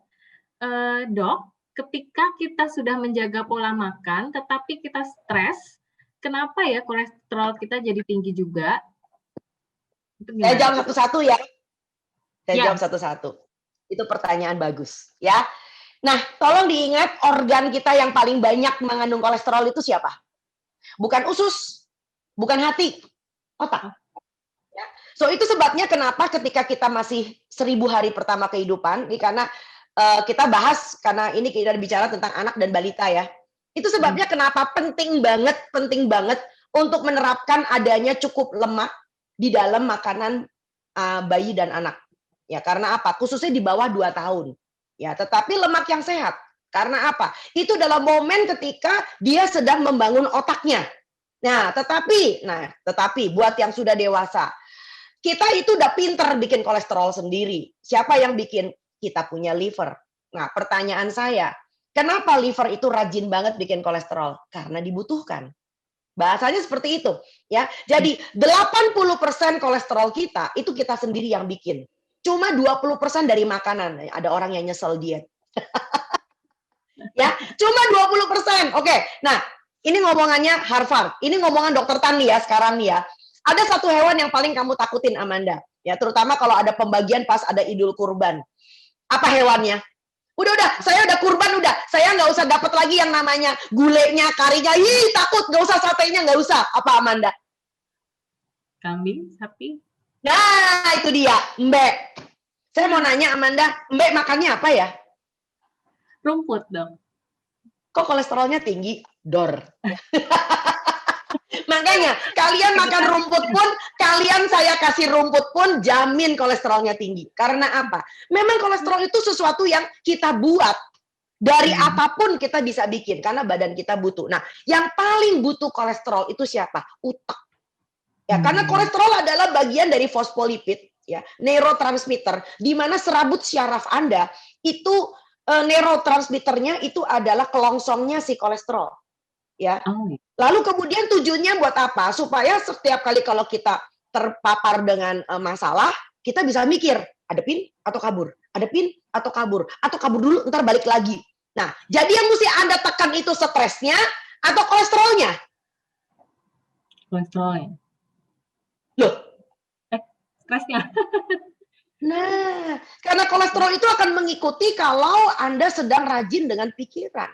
Speaker 1: Dok, ketika kita sudah menjaga pola makan, tetapi kita stres, kenapa ya kolesterol kita jadi tinggi juga?
Speaker 2: Saya jawab satu-satu ya. Saya
Speaker 1: Ya.
Speaker 2: jawab satu-satu. Itu pertanyaan bagus, ya. Nah, tolong diingat organ kita yang paling banyak mengandung kolesterol itu siapa? Bukan usus, bukan hati, otak. Ya. So itu sebabnya kenapa ketika kita masih 1000 hari pertama kehidupan, ini karena kita bahas karena ini kita bicara tentang anak dan balita ya. Itu sebabnya kenapa penting banget untuk menerapkan adanya cukup lemak di dalam makanan bayi dan anak. Ya, karena apa? Khususnya di bawah 2 tahun. Ya, tetapi lemak yang sehat. Karena apa? Itu adalah momen ketika dia sedang membangun otaknya. Nah, tetapi buat yang sudah dewasa, kita itu udah pinter bikin kolesterol sendiri. Siapa yang bikin? Kita punya liver. Nah, pertanyaan saya, kenapa liver itu rajin banget bikin kolesterol? Karena dibutuhkan. Bahasanya seperti itu, ya. Jadi 80% kolesterol kita itu kita sendiri yang bikin. Cuma 20% dari makanan. Ada orang yang nyesel diet. Ya, cuma 20%. Oke. Nah, ini ngomongannya Harvard. Ini ngomongan Dokter Tan nih ya sekarang nih ya. Ada satu hewan yang paling kamu takutin, Amanda. Ya, terutama kalau ada pembagian pas ada Idul Kurban. Apa hewannya? Udah, saya udah kurban udah. Saya nggak usah dapat lagi yang namanya gulenya, karinya. Takut, nggak usah satenya, nggak usah. Apa, Amanda?
Speaker 1: Kambing, sapi.
Speaker 2: Nah, itu dia, Mbak. Saya mau nanya, Amanda, Mbak makannya apa ya?
Speaker 1: Rumput dong.
Speaker 2: Kok kolesterolnya tinggi? Dor. Makanya, kalian makan rumput pun, kalian saya kasih rumput pun, jamin kolesterolnya tinggi. Karena apa? Memang kolesterol itu sesuatu yang kita buat Dari apapun kita bisa bikin karena badan kita butuh. Nah, yang paling butuh kolesterol itu siapa? Otak. Ya, karena kolesterol adalah bagian dari fosfolipid, ya, neurotransmitter, di mana serabut syaraf Anda itu neurotransmitternya itu adalah kelongsongnya si kolesterol, ya. Lalu kemudian tujuannya buat apa? Supaya setiap kali kalau kita terpapar dengan masalah, kita bisa mikir, adepin atau kabur, adepin atau kabur dulu, ntar balik lagi. Nah, jadi yang mesti Anda tekan itu stresnya atau kolesterolnya?
Speaker 1: Kolesterolnya.
Speaker 2: Loh,
Speaker 1: stresnya.
Speaker 2: nah, karena kolesterol itu akan mengikuti kalau Anda sedang rajin dengan pikiran.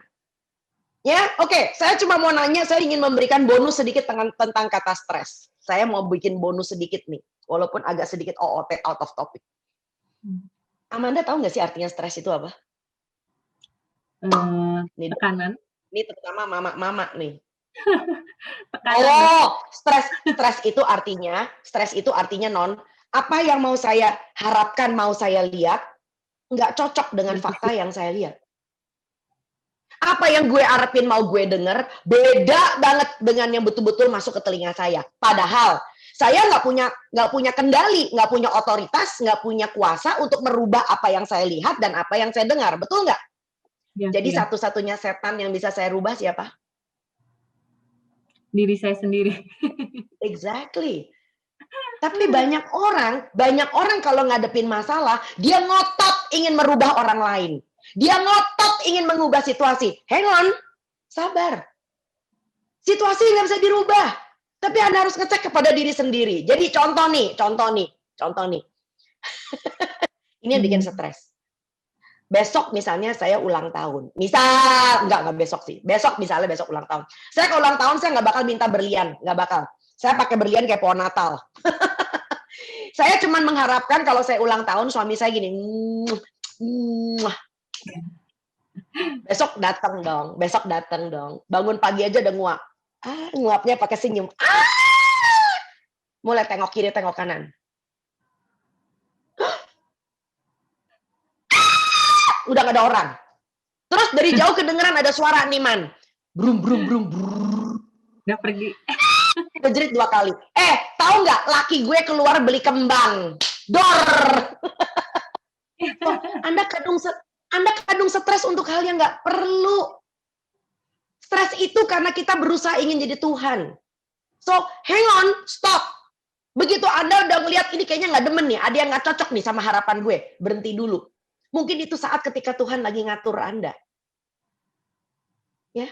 Speaker 2: Ya, oke. Saya cuma mau nanya, saya ingin memberikan bonus sedikit tentang kata stres. Saya mau bikin bonus sedikit nih, walaupun agak sedikit OOT, out of topic. Amanda tahu nggak sih artinya stres itu apa?
Speaker 1: Tekanan.
Speaker 2: Ini terutama mama-mama nih.
Speaker 1: Tekanan.
Speaker 2: Oh, stres itu artinya non, apa yang mau saya harapkan, mau saya lihat, nggak cocok dengan fakta yang saya lihat. Apa yang gue harapin mau gue denger, beda banget dengan yang betul-betul masuk ke telinga saya. Padahal saya nggak punya kendali, nggak punya otoritas, nggak punya kuasa untuk merubah apa yang saya lihat dan apa yang saya dengar. Betul nggak? Ya, jadi satu-satunya setan yang bisa saya rubah siapa?
Speaker 1: Diri saya sendiri.
Speaker 2: Exactly. Tapi banyak orang kalau ngadepin masalah, dia ngotot ingin merubah orang lain. Dia ngotot ingin mengubah situasi. Hang on, sabar. Situasi nggak bisa dirubah. Tapi Anda harus ngecek kepada diri sendiri. Jadi contoh nih. Ini yang bikin stres. Besok misalnya saya ulang tahun. Enggak besok sih. Besok ulang tahun. Saya kalau ulang tahun saya nggak bakal minta berlian, nggak bakal. Saya pakai berlian kayak pohon Natal. Saya cuma mengharapkan kalau saya ulang tahun suami saya gini. Besok datang dong. Bangun pagi aja udah nguap. Nguapnya pakai senyum. Mulai tengok kiri, tengok kanan. Udah gak ada orang. Terus dari jauh kedengeran ada suara Niman. Brum.
Speaker 1: Udah pergi.
Speaker 2: Kejerit 2 kali. Tahu nggak? Laki gue keluar beli kembang. Dor. Anda kadung stres untuk hal yang nggak perlu. Stres itu karena kita berusaha ingin jadi Tuhan. So, hang on, stop. Begitu Anda udah ngeliat ini kayaknya nggak demen nih, ada yang nggak cocok nih sama harapan gue, berhenti dulu. Mungkin itu saat ketika Tuhan lagi ngatur Anda. Ya,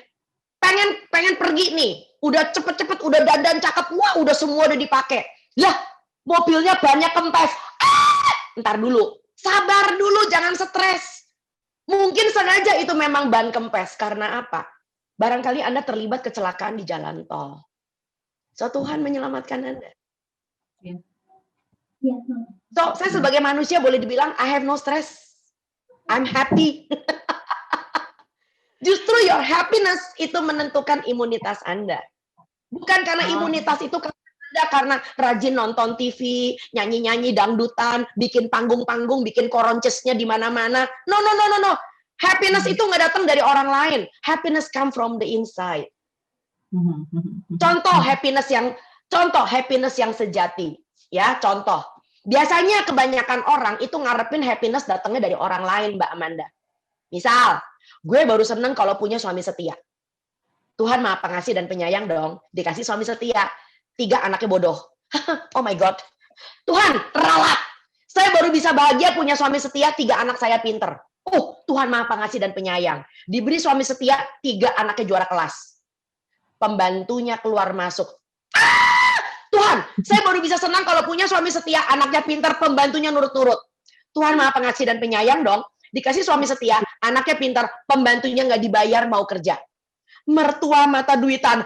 Speaker 2: pengen pergi nih, udah cepet-cepet, udah dandan cakep, wah udah semua udah dipakai. Lah, mobilnya banyak kempes. Ntar dulu, sabar dulu, jangan stres. Mungkin sengaja itu memang ban kempes, karena apa? Barangkali Anda terlibat kecelakaan di jalan tol. So, Tuhan menyelamatkan Anda. So, saya sebagai manusia boleh dibilang, I have no stress. I'm happy. Justru your happiness itu menentukan imunitas Anda. Bukan karena imunitas itu Anda karena rajin nonton TV, nyanyi-nyanyi dangdutan, bikin panggung-panggung, bikin koroncesnya di mana-mana. No. Happiness itu nggak datang dari orang lain. Happiness come from the inside. Contoh happiness yang sejati. Ya, contoh. Biasanya kebanyakan orang itu ngarepin happiness datangnya dari orang lain, Mbak Amanda. Misal, gue baru seneng kalau punya suami setia. Tuhan Maha Pengasih dan Penyayang dong. Dikasih suami setia. 3 anaknya bodoh. Oh my God. Tuhan, ralat. Saya baru bisa bahagia punya suami setia, 3 anak saya pinter. Tuhan Maha Pengasih dan Penyayang. Diberi suami setia, 3 anaknya juara kelas. Pembantunya keluar masuk. Tuhan, saya baru bisa senang kalau punya suami setia, anaknya pinter, pembantunya nurut-nurut. Tuhan Maha Pengasih dan Penyayang dong. Dikasih suami setia, anaknya pinter, pembantunya nggak dibayar mau kerja. Mertua mata duitan.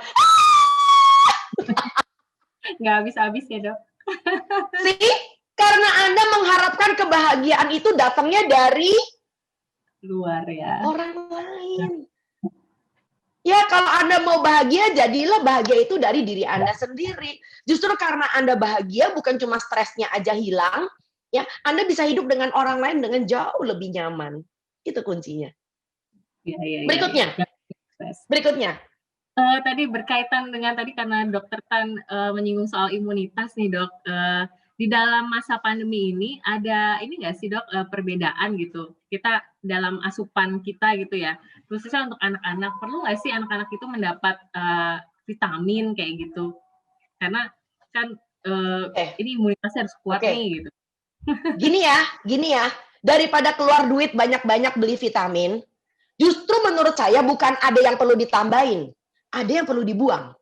Speaker 1: Nggak habis-habis ya, Dok.
Speaker 2: See? Karena Anda mengharapkan kebahagiaan itu datangnya dari
Speaker 1: luar ya.
Speaker 2: Orang lain. Ya, kalau Anda mau bahagia, jadilah bahagia itu dari diri Anda sendiri. Justru karena Anda bahagia, bukan cuma stresnya aja hilang, ya, Anda bisa hidup dengan orang lain dengan jauh lebih nyaman. Itu kuncinya.
Speaker 1: Iya, iya, iya.
Speaker 2: Berikutnya, berikutnya.
Speaker 1: Tadi berkaitan dengan tadi karena dokter kan menyinggung soal imunitas nih dok. Di dalam masa pandemi ini ada ini nggak sih dok perbedaan gitu? Kita dalam asupan kita gitu ya, khususnya untuk anak-anak perlu nggak sih anak-anak itu mendapat vitamin kayak gitu? Karena kan ini imunitasnya harus kuat nih gitu.
Speaker 2: Gini ya, daripada keluar duit banyak-banyak beli vitamin, justru menurut saya bukan ada yang perlu ditambahin, ada yang perlu dibuang.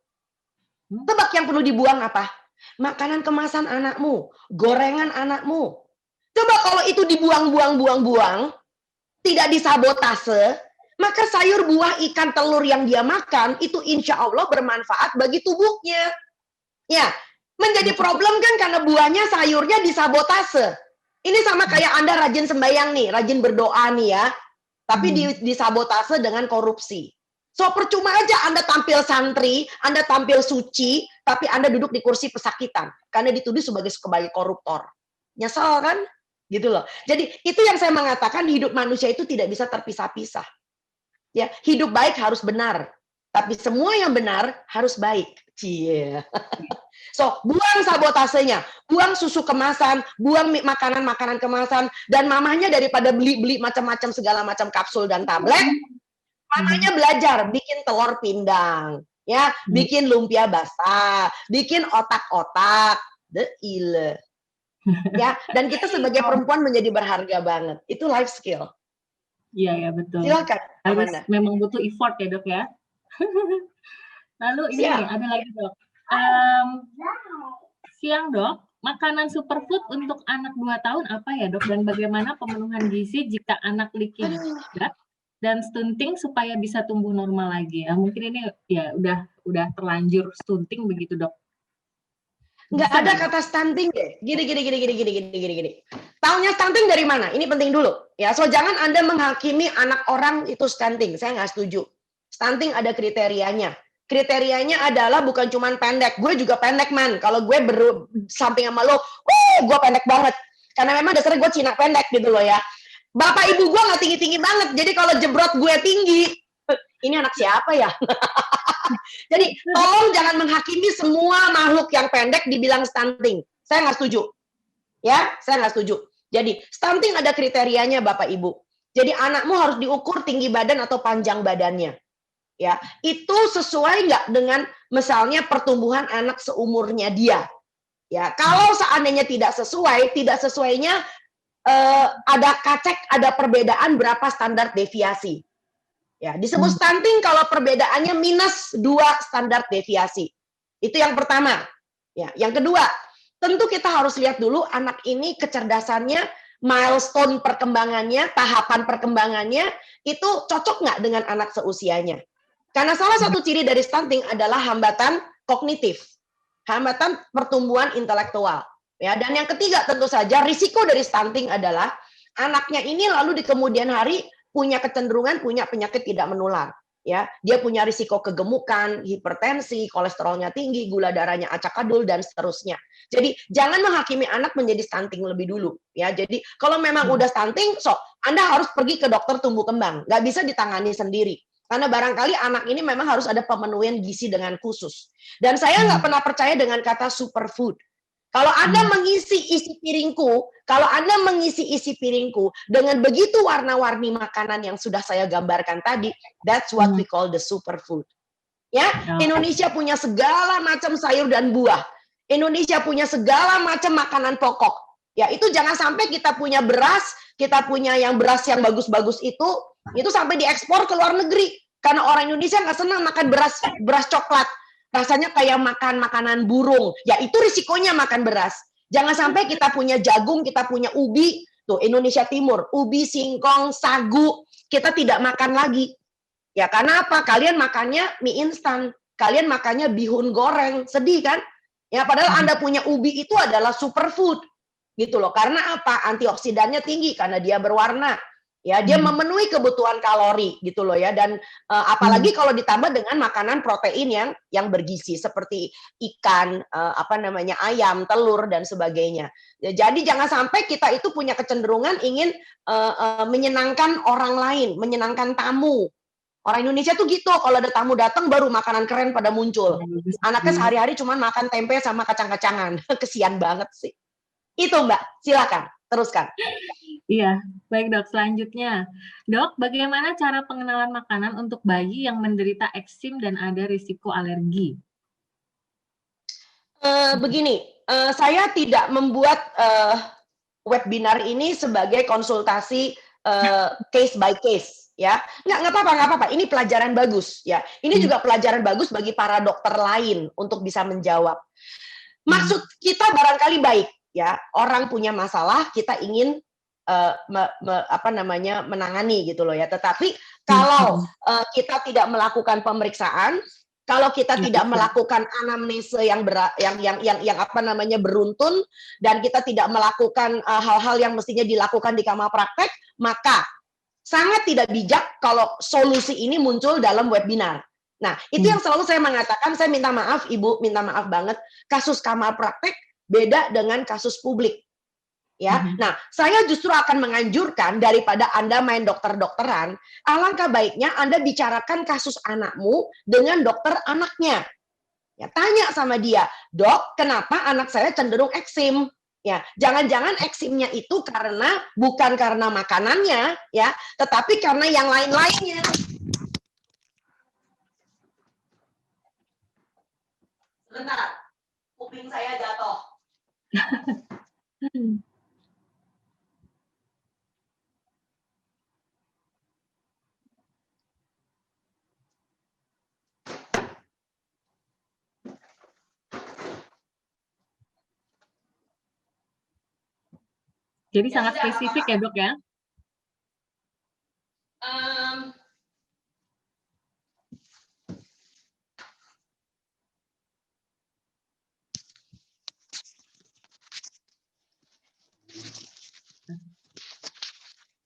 Speaker 2: Tebak yang perlu dibuang apa? Makanan kemasan anakmu, gorengan anakmu. Coba kalau itu dibuang-buang-buang-buang, tidak disabotase, maka sayur, buah, ikan, telur yang dia makan itu insya Allah bermanfaat bagi tubuhnya. Ya, menjadi problem kan karena buahnya, sayurnya disabotase. Ini sama kayak Anda rajin sembahyang nih, rajin berdoa nih ya, tapi disabotase dengan korupsi. So percuma aja Anda tampil santri, Anda tampil suci, tapi Anda duduk di kursi pesakitan karena dituduh sebagai koruptor. Nyesel kan? Gitu loh. Jadi itu yang saya mengatakan hidup manusia itu tidak bisa terpisah-pisah. Ya, hidup baik harus benar, tapi semua yang benar harus baik. Cie. So, buang sabotasenya, buang susu kemasan, buang makanan-makanan kemasan, dan mamanya daripada beli-beli macam-macam segala macam kapsul dan tablet, mamanya belajar bikin telur pindang, ya, bikin lumpia basah, bikin otak-otak, deile. Ya, dan kita sebagai perempuan menjadi berharga banget. Itu life skill.
Speaker 1: Iya, ya betul.
Speaker 2: Silakan,
Speaker 1: harus
Speaker 2: Amanda.
Speaker 1: memang butuh effort ya dok ya. Lalu ini nih, ada lagi dok. Siang dok, makanan superfood untuk anak 2 tahun apa ya dok? Dan bagaimana pemenuhan gizi jika anak leaky gut dan stunting supaya bisa tumbuh normal lagi? Ya, mungkin ini ya udah terlanjur stunting begitu dok.
Speaker 2: Nggak ada kata stunting deh. Gini. Taunya stunting dari mana? Ini penting dulu. Ya, so jangan Anda menghakimi anak orang itu stunting. Saya nggak setuju. Stunting ada kriterianya. Kriterianya adalah bukan cuma pendek. Gue juga pendek, man. Kalau gue samping sama lo, gue pendek banget. Karena memang dasarnya gue Cina pendek gitu loh ya. Bapak ibu gue nggak tinggi-tinggi banget. Jadi kalau jebrot gue tinggi, ini anak siapa ya? Jadi tolong jangan menghakimi semua makhluk yang pendek dibilang stunting. Saya nggak setuju. Ya, saya nggak setuju. Jadi stunting ada kriterianya Bapak Ibu. Jadi anakmu harus diukur tinggi badan atau panjang badannya. Ya, itu sesuai nggak dengan misalnya pertumbuhan anak seumurnya dia. Ya, kalau seandainya tidak sesuainya ada ada perbedaan berapa standar deviasi. Ya, disebut stunting kalau perbedaannya -2 standar deviasi. Itu yang pertama. Ya, yang kedua, tentu kita harus lihat dulu anak ini kecerdasannya, milestone perkembangannya, tahapan perkembangannya, itu cocok nggak dengan anak seusianya. Karena salah satu ciri dari stunting adalah hambatan kognitif, hambatan pertumbuhan intelektual. Ya, dan yang ketiga tentu saja risiko dari stunting adalah anaknya ini lalu di kemudian hari punya kecenderungan punya penyakit tidak menular, ya. Dia punya risiko kegemukan, hipertensi, kolesterolnya tinggi, gula darahnya acak-adul dan seterusnya. Jadi jangan menghakimi anak menjadi stunting lebih dulu, ya. Jadi kalau memang udah stunting, Anda harus pergi ke dokter tumbuh kembang, nggak bisa ditangani sendiri. Karena barangkali anak ini memang harus ada pemenuhan gizi dengan khusus. Dan saya nggak pernah percaya dengan kata superfood. Kalau Anda mengisi isi piringku, dengan begitu warna-warni makanan yang sudah saya gambarkan tadi, that's what we call the superfood. Ya, Indonesia punya segala macam sayur dan buah. Indonesia punya segala macam makanan pokok. Ya, itu jangan sampai kita punya beras, kita punya yang beras yang bagus-bagus itu sampai diekspor ke luar negeri. Karena orang Indonesia nggak senang makan beras coklat. Rasanya kayak makan makanan burung. Ya itu risikonya makan beras. Jangan sampai kita punya jagung, kita punya ubi. Tuh Indonesia Timur, ubi, singkong, sagu. Kita tidak makan lagi. Ya karena apa? Kalian makannya mie instan. Kalian makannya bihun goreng. Sedih kan? Ya padahal Anda punya ubi itu adalah superfood. Gitu loh. Karena apa? Antioksidannya tinggi karena dia berwarna. Ya, dia memenuhi kebutuhan kalori gitu loh ya, dan apalagi kalau ditambah dengan makanan protein yang bergizi seperti ikan, ayam, telur dan sebagainya. Ya, jadi jangan sampai kita itu punya kecenderungan ingin menyenangkan orang lain, menyenangkan tamu. Orang Indonesia tuh gitu, kalau ada tamu datang baru makanan keren pada muncul. Anaknya sehari-hari cuma makan tempe sama kacang-kacangan. Kesian banget sih. Itu Mbak, silakan teruskan.
Speaker 1: Iya, baik Dok. Selanjutnya, Dok, bagaimana cara pengenalan makanan untuk bayi yang menderita eksim dan ada risiko alergi?
Speaker 2: Begini, saya tidak membuat webinar ini sebagai konsultasi case by case, ya. Nggak apa-apa. Ini pelajaran bagus, ya. Ini juga pelajaran bagus bagi para dokter lain untuk bisa menjawab. Maksud kita barangkali baik, ya. Orang punya masalah, kita ingin menangani gitu loh ya. Tetapi kalau kita tidak melakukan pemeriksaan, kalau kita tidak melakukan anamnese yang beruntun, dan kita tidak melakukan hal-hal yang mestinya dilakukan di kamar praktek, maka sangat tidak bijak kalau solusi ini muncul dalam webinar. Nah, itu yang selalu saya mengatakan, saya minta maaf Ibu, minta maaf banget, kasus kamar praktek beda dengan kasus publik. Ya, nah saya justru akan menganjurkan daripada Anda main dokter-dokteran, alangkah baiknya Anda bicarakan kasus anakmu dengan dokter anaknya. Ya, tanya sama dia, Dok, kenapa anak saya cenderung eksim? Ya, jangan-jangan eksimnya itu bukan karena makanannya, ya, tetapi karena yang lain-lainnya. Sebentar, kuping saya jatuh.
Speaker 1: Jadi sangat spesifik ya Dok ya?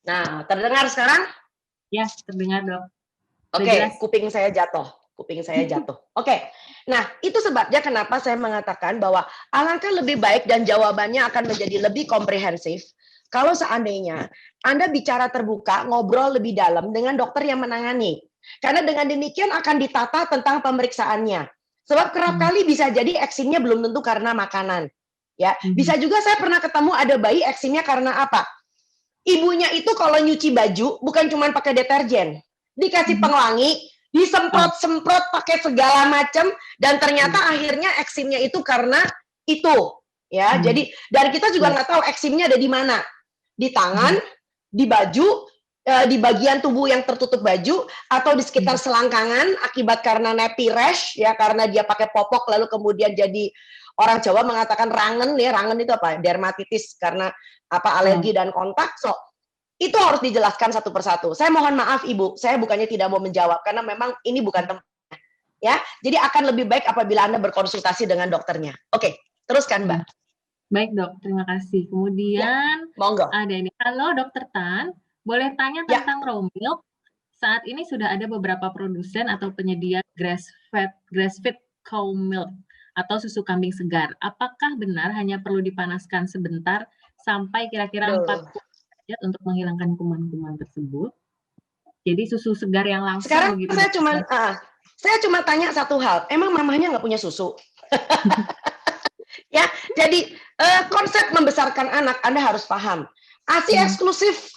Speaker 2: Nah, terdengar sekarang?
Speaker 1: Ya, terdengar Dok.
Speaker 2: Oke, kuping saya jatuh. Oke, nah itu sebabnya kenapa saya mengatakan bahwa alangkah lebih baik dan jawabannya akan menjadi lebih komprehensif kalau seandainya Anda bicara terbuka, ngobrol lebih dalam dengan dokter yang menangani. Karena dengan demikian akan ditata tentang pemeriksaannya. Sebab kerap kali bisa jadi eksimnya belum tentu karena makanan. Ya, bisa juga saya pernah ketemu ada bayi eksimnya karena apa? Ibunya itu kalau nyuci baju bukan cuma pakai deterjen, dikasih pewangi, disemprot-semprot pakai segala macam, dan ternyata akhirnya eksimnya itu karena itu, ya. Jadi dan kita juga nggak tahu eksimnya ada di mana, di tangan, di baju, di bagian tubuh yang tertutup baju, atau di sekitar selangkangan akibat karena nappy rash, ya, karena dia pakai popok lalu kemudian jadi orang Jawa mengatakan rangen, ya, rangen itu apa? Dermatitis karena alergi dan kontak. So, itu harus dijelaskan satu persatu. Saya mohon maaf Ibu, saya bukannya tidak mau menjawab karena memang ini bukan tempatnya. Ya, jadi akan lebih baik apabila Anda berkonsultasi dengan dokternya. Oke, teruskan Mbak.
Speaker 1: Baik Dok, terima kasih. Kemudian
Speaker 2: monggo.
Speaker 1: ada ini, halo Dokter Tan, boleh tanya tentang raw milk? Saat ini sudah ada beberapa produsen atau penyedia grass-fed cow milk atau susu kambing segar. Apakah benar hanya perlu dipanaskan sebentar sampai kira-kira 40 derajat untuk menghilangkan kuman-kuman tersebut? Jadi susu segar yang langsung.
Speaker 2: Sekarang
Speaker 1: begitu,
Speaker 2: saya cuma tanya satu hal, emang mamahnya nggak punya susu? Ya, jadi konsep membesarkan anak Anda harus paham. ASI eksklusif,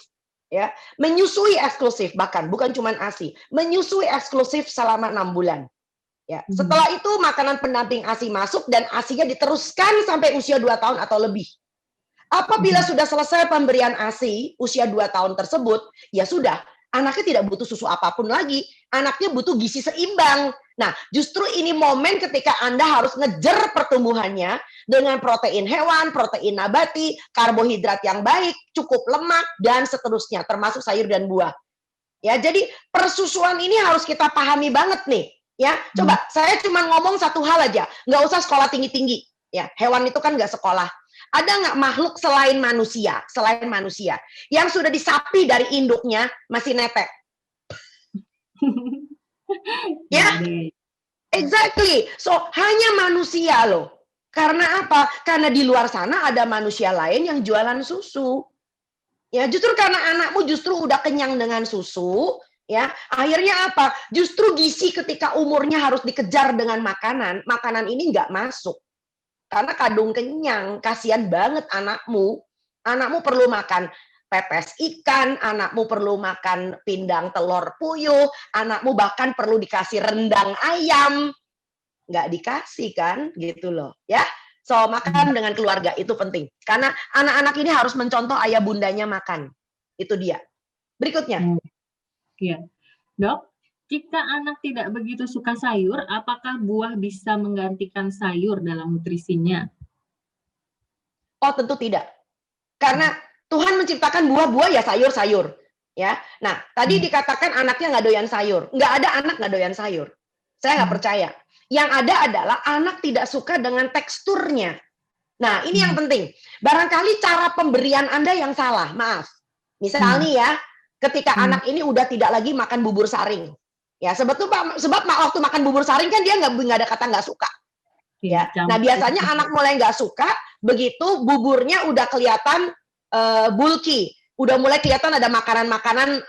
Speaker 2: ya, menyusui eksklusif, bahkan bukan cuma ASI, menyusui eksklusif selama 6 bulan. Ya, setelah itu makanan pendamping ASI masuk dan ASI-nya diteruskan sampai usia 2 tahun atau lebih. Apabila sudah selesai pemberian ASI usia 2 tahun tersebut, ya sudah, anaknya tidak butuh susu apapun lagi, anaknya butuh gizi seimbang. Nah, justru ini momen ketika Anda harus ngejar pertumbuhannya dengan protein hewan, protein nabati, karbohidrat yang baik, cukup lemak, dan seterusnya, termasuk sayur dan buah. Ya, jadi persusuan ini harus kita pahami banget nih. Ya, coba saya cuma ngomong satu hal aja, nggak usah sekolah tinggi-tinggi. Ya, hewan itu kan nggak sekolah. Ada nggak makhluk selain manusia yang sudah disapi dari induknya masih netek? Ya, exactly. So hanya manusia loh. Karena apa? Karena di luar sana ada manusia lain yang jualan susu. Ya, justru karena anakmu justru udah kenyang dengan susu, ya, akhirnya apa? Justru gizi ketika umurnya harus dikejar dengan makanan, makanan ini nggak masuk. Karena kadung kenyang, kasihan banget anakmu. Anakmu perlu makan pepes ikan, anakmu perlu makan pindang telur puyuh, anakmu bahkan perlu dikasih rendang ayam. Nggak dikasih kan, gitu loh. Ya, so makan dengan keluarga itu penting. Karena anak-anak ini harus mencontoh ayah bundanya makan. Itu dia. Berikutnya.
Speaker 1: Iya. Dok, jika anak tidak begitu suka sayur, apakah buah bisa menggantikan sayur dalam nutrisinya?
Speaker 2: Oh, tentu tidak. Karena Tuhan menciptakan buah-buah ya sayur-sayur. Ya. Nah, tadi dikatakan anaknya nggak doyan sayur. Nggak ada anak nggak doyan sayur. Saya nggak percaya. Yang ada adalah anak tidak suka dengan teksturnya. Nah, ini yang penting. Barangkali cara pemberian Anda yang salah. Maaf. Misalnya ya, ketika anak ini udah tidak lagi makan bubur saring. Ya, sebab waktu makan bubur saring kan dia nggak ada kata nggak suka. Ya. Nah, biasanya anak mulai nggak suka begitu buburnya udah kelihatan bulky, udah mulai kelihatan ada makanan-makanan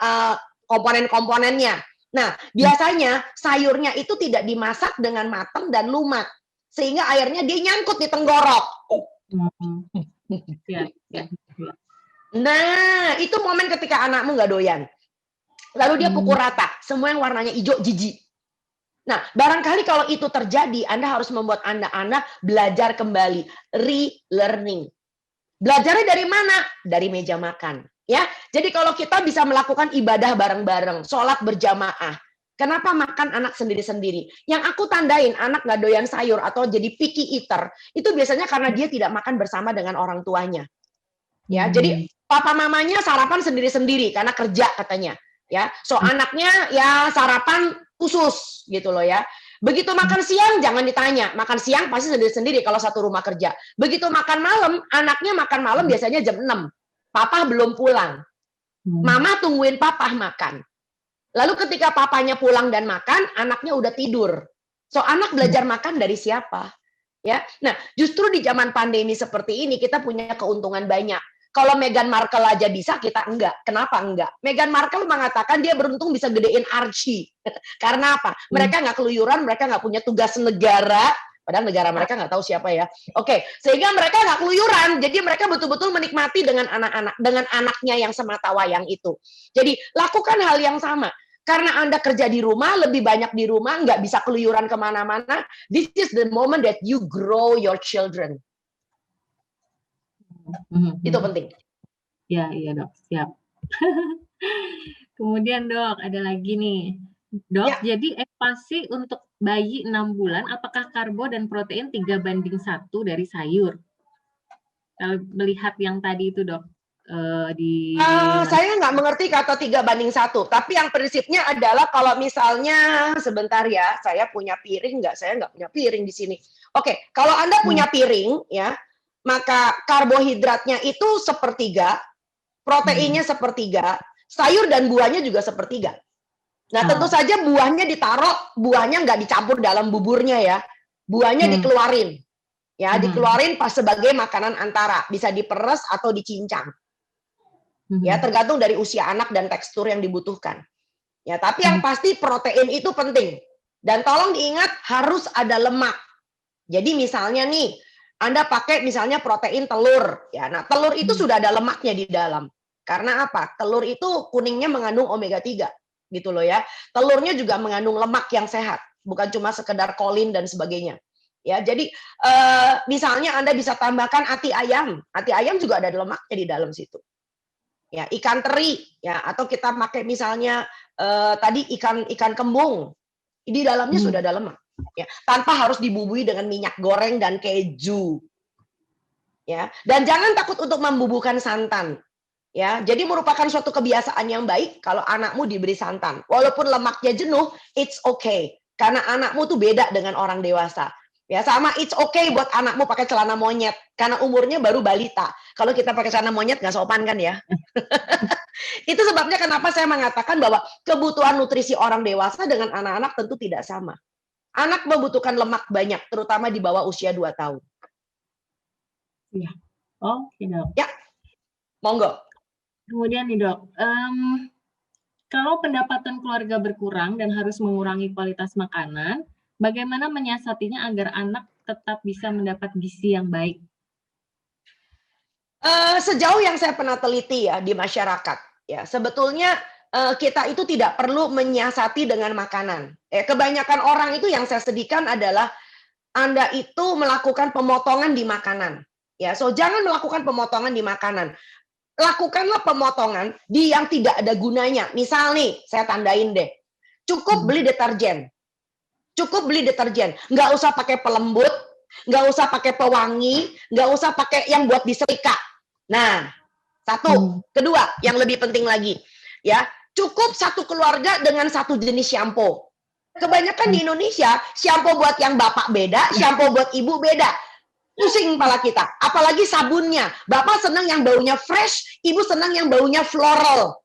Speaker 2: komponen-komponennya. Nah, biasanya sayurnya itu tidak dimasak dengan matang dan lumak, sehingga airnya dia nyangkut di tenggorok. Nah, itu momen ketika anakmu nggak doyan. Lalu dia pukul rata, semua yang warnanya hijau jijik. Nah, barangkali kalau itu terjadi, Anda harus membuat anak-anak belajar kembali, relearning. Belajarnya dari mana? Dari meja makan. Ya, jadi kalau kita bisa melakukan ibadah bareng-bareng, sholat berjamaah, kenapa makan anak sendiri-sendiri? Yang aku tandain anak nggak doyan sayur atau jadi picky eater, itu biasanya karena dia tidak makan bersama dengan orang tuanya. Ya, jadi papa mamanya sarapan sendiri-sendiri karena kerja katanya. Ya, so anaknya ya sarapan khusus gitu loh ya. Begitu makan siang jangan ditanya, makan siang pasti sendiri-sendiri kalau satu rumah kerja. Begitu makan malam, anaknya makan malam biasanya jam 6. Papa belum pulang. Mama tungguin papa makan. Lalu ketika papanya pulang dan makan, anaknya udah tidur. So anak belajar makan dari siapa? Ya. Nah, justru di zaman pandemi seperti ini kita punya keuntungan banyak. Kalau Meghan Markle aja bisa, kita enggak. Kenapa enggak? Meghan Markle mengatakan dia beruntung bisa gedein Archie. Karena apa? Mereka nggak keluyuran, mereka nggak punya tugas negara, padahal negara mereka nggak tahu siapa ya. Oke, sehingga mereka nggak keluyuran, jadi mereka betul-betul menikmati dengan anak-anak, dengan anaknya yang semata wayang itu. Jadi lakukan hal yang sama. Karena Anda kerja di rumah, lebih banyak di rumah, nggak bisa keluyuran kemana-mana. This is the moment that you grow your children. Itu penting.
Speaker 1: Ya, iya dok, siap. Kemudian dok, ada lagi nih. Dok, ya. Jadi espasi untuk bayi 6 bulan, apakah karbo dan protein 3:1 dari sayur? Kalau melihat yang tadi itu dok.
Speaker 2: Saya nggak mengerti kata 3:1, tapi yang prinsipnya adalah kalau misalnya, sebentar ya, saya punya piring nggak? Saya nggak punya piring di sini. Oke, kalau Anda punya piring, ya, maka karbohidratnya itu 1/3, proteinnya 1/3, sayur dan buahnya juga 1/3. Nah, tentu saja buahnya ditaruh, buahnya nggak dicampur dalam buburnya ya, buahnya dikeluarin, ya, dikeluarin pas sebagai makanan antara, bisa diperes atau dicincang. Ya, tergantung dari usia anak dan tekstur yang dibutuhkan. Ya, tapi yang pasti protein itu penting. Dan tolong diingat harus ada lemak. Jadi misalnya nih, Anda pakai misalnya protein telur, ya. Nah, telur itu sudah ada lemaknya di dalam. Karena apa? Telur itu kuningnya mengandung omega 3, gitu loh ya. Telurnya juga mengandung lemak yang sehat, bukan cuma sekedar kolin dan sebagainya. Ya, jadi misalnya Anda bisa tambahkan ati ayam. Ati ayam juga ada lemaknya di dalam situ. Ya, ikan teri, ya, atau kita pakai misalnya tadi ikan kembung, di dalamnya sudah ada lemak, ya, tanpa harus dibumbui dengan minyak goreng dan keju, ya. Dan jangan takut untuk membubuhkan santan, ya. Jadi merupakan suatu kebiasaan yang baik kalau anakmu diberi santan, walaupun lemaknya jenuh, it's okay, karena anakmu tuh beda dengan orang dewasa. Ya, sama it's okay buat anakmu pakai celana monyet karena umurnya baru balita. Kalau kita pakai celana monyet nggak sopan kan ya? Itu sebabnya kenapa saya mengatakan bahwa kebutuhan nutrisi orang dewasa dengan anak-anak tentu tidak sama. Anak membutuhkan lemak banyak, terutama di bawah usia 2 tahun.
Speaker 1: Iya. Oke, Dok.
Speaker 2: Ya, monggo.
Speaker 1: Kemudian nih, Dok, kalau pendapatan keluarga berkurang dan harus mengurangi kualitas makanan, bagaimana menyiasatinya agar anak tetap bisa mendapat gizi yang baik?
Speaker 2: Sejauh yang saya pernah teliti ya di masyarakat, ya sebetulnya kita itu tidak perlu menyiasati dengan makanan. Kebanyakan orang itu yang saya sedihkan adalah Anda itu melakukan pemotongan di makanan. Ya, so jangan melakukan pemotongan di makanan. Lakukanlah pemotongan di yang tidak ada gunanya. Misal nih, saya tandain deh. Cukup beli deterjen. Cukup beli deterjen. Nggak usah pakai pelembut, nggak usah pakai pewangi, nggak usah pakai yang buat disetrika. Nah, satu. Kedua, yang lebih penting lagi, ya, cukup satu keluarga dengan satu jenis shampoo. Kebanyakan di Indonesia, shampoo buat yang bapak beda, shampoo buat ibu beda. Pusing kepala kita. Apalagi sabunnya. Bapak senang yang baunya fresh, ibu senang yang baunya floral.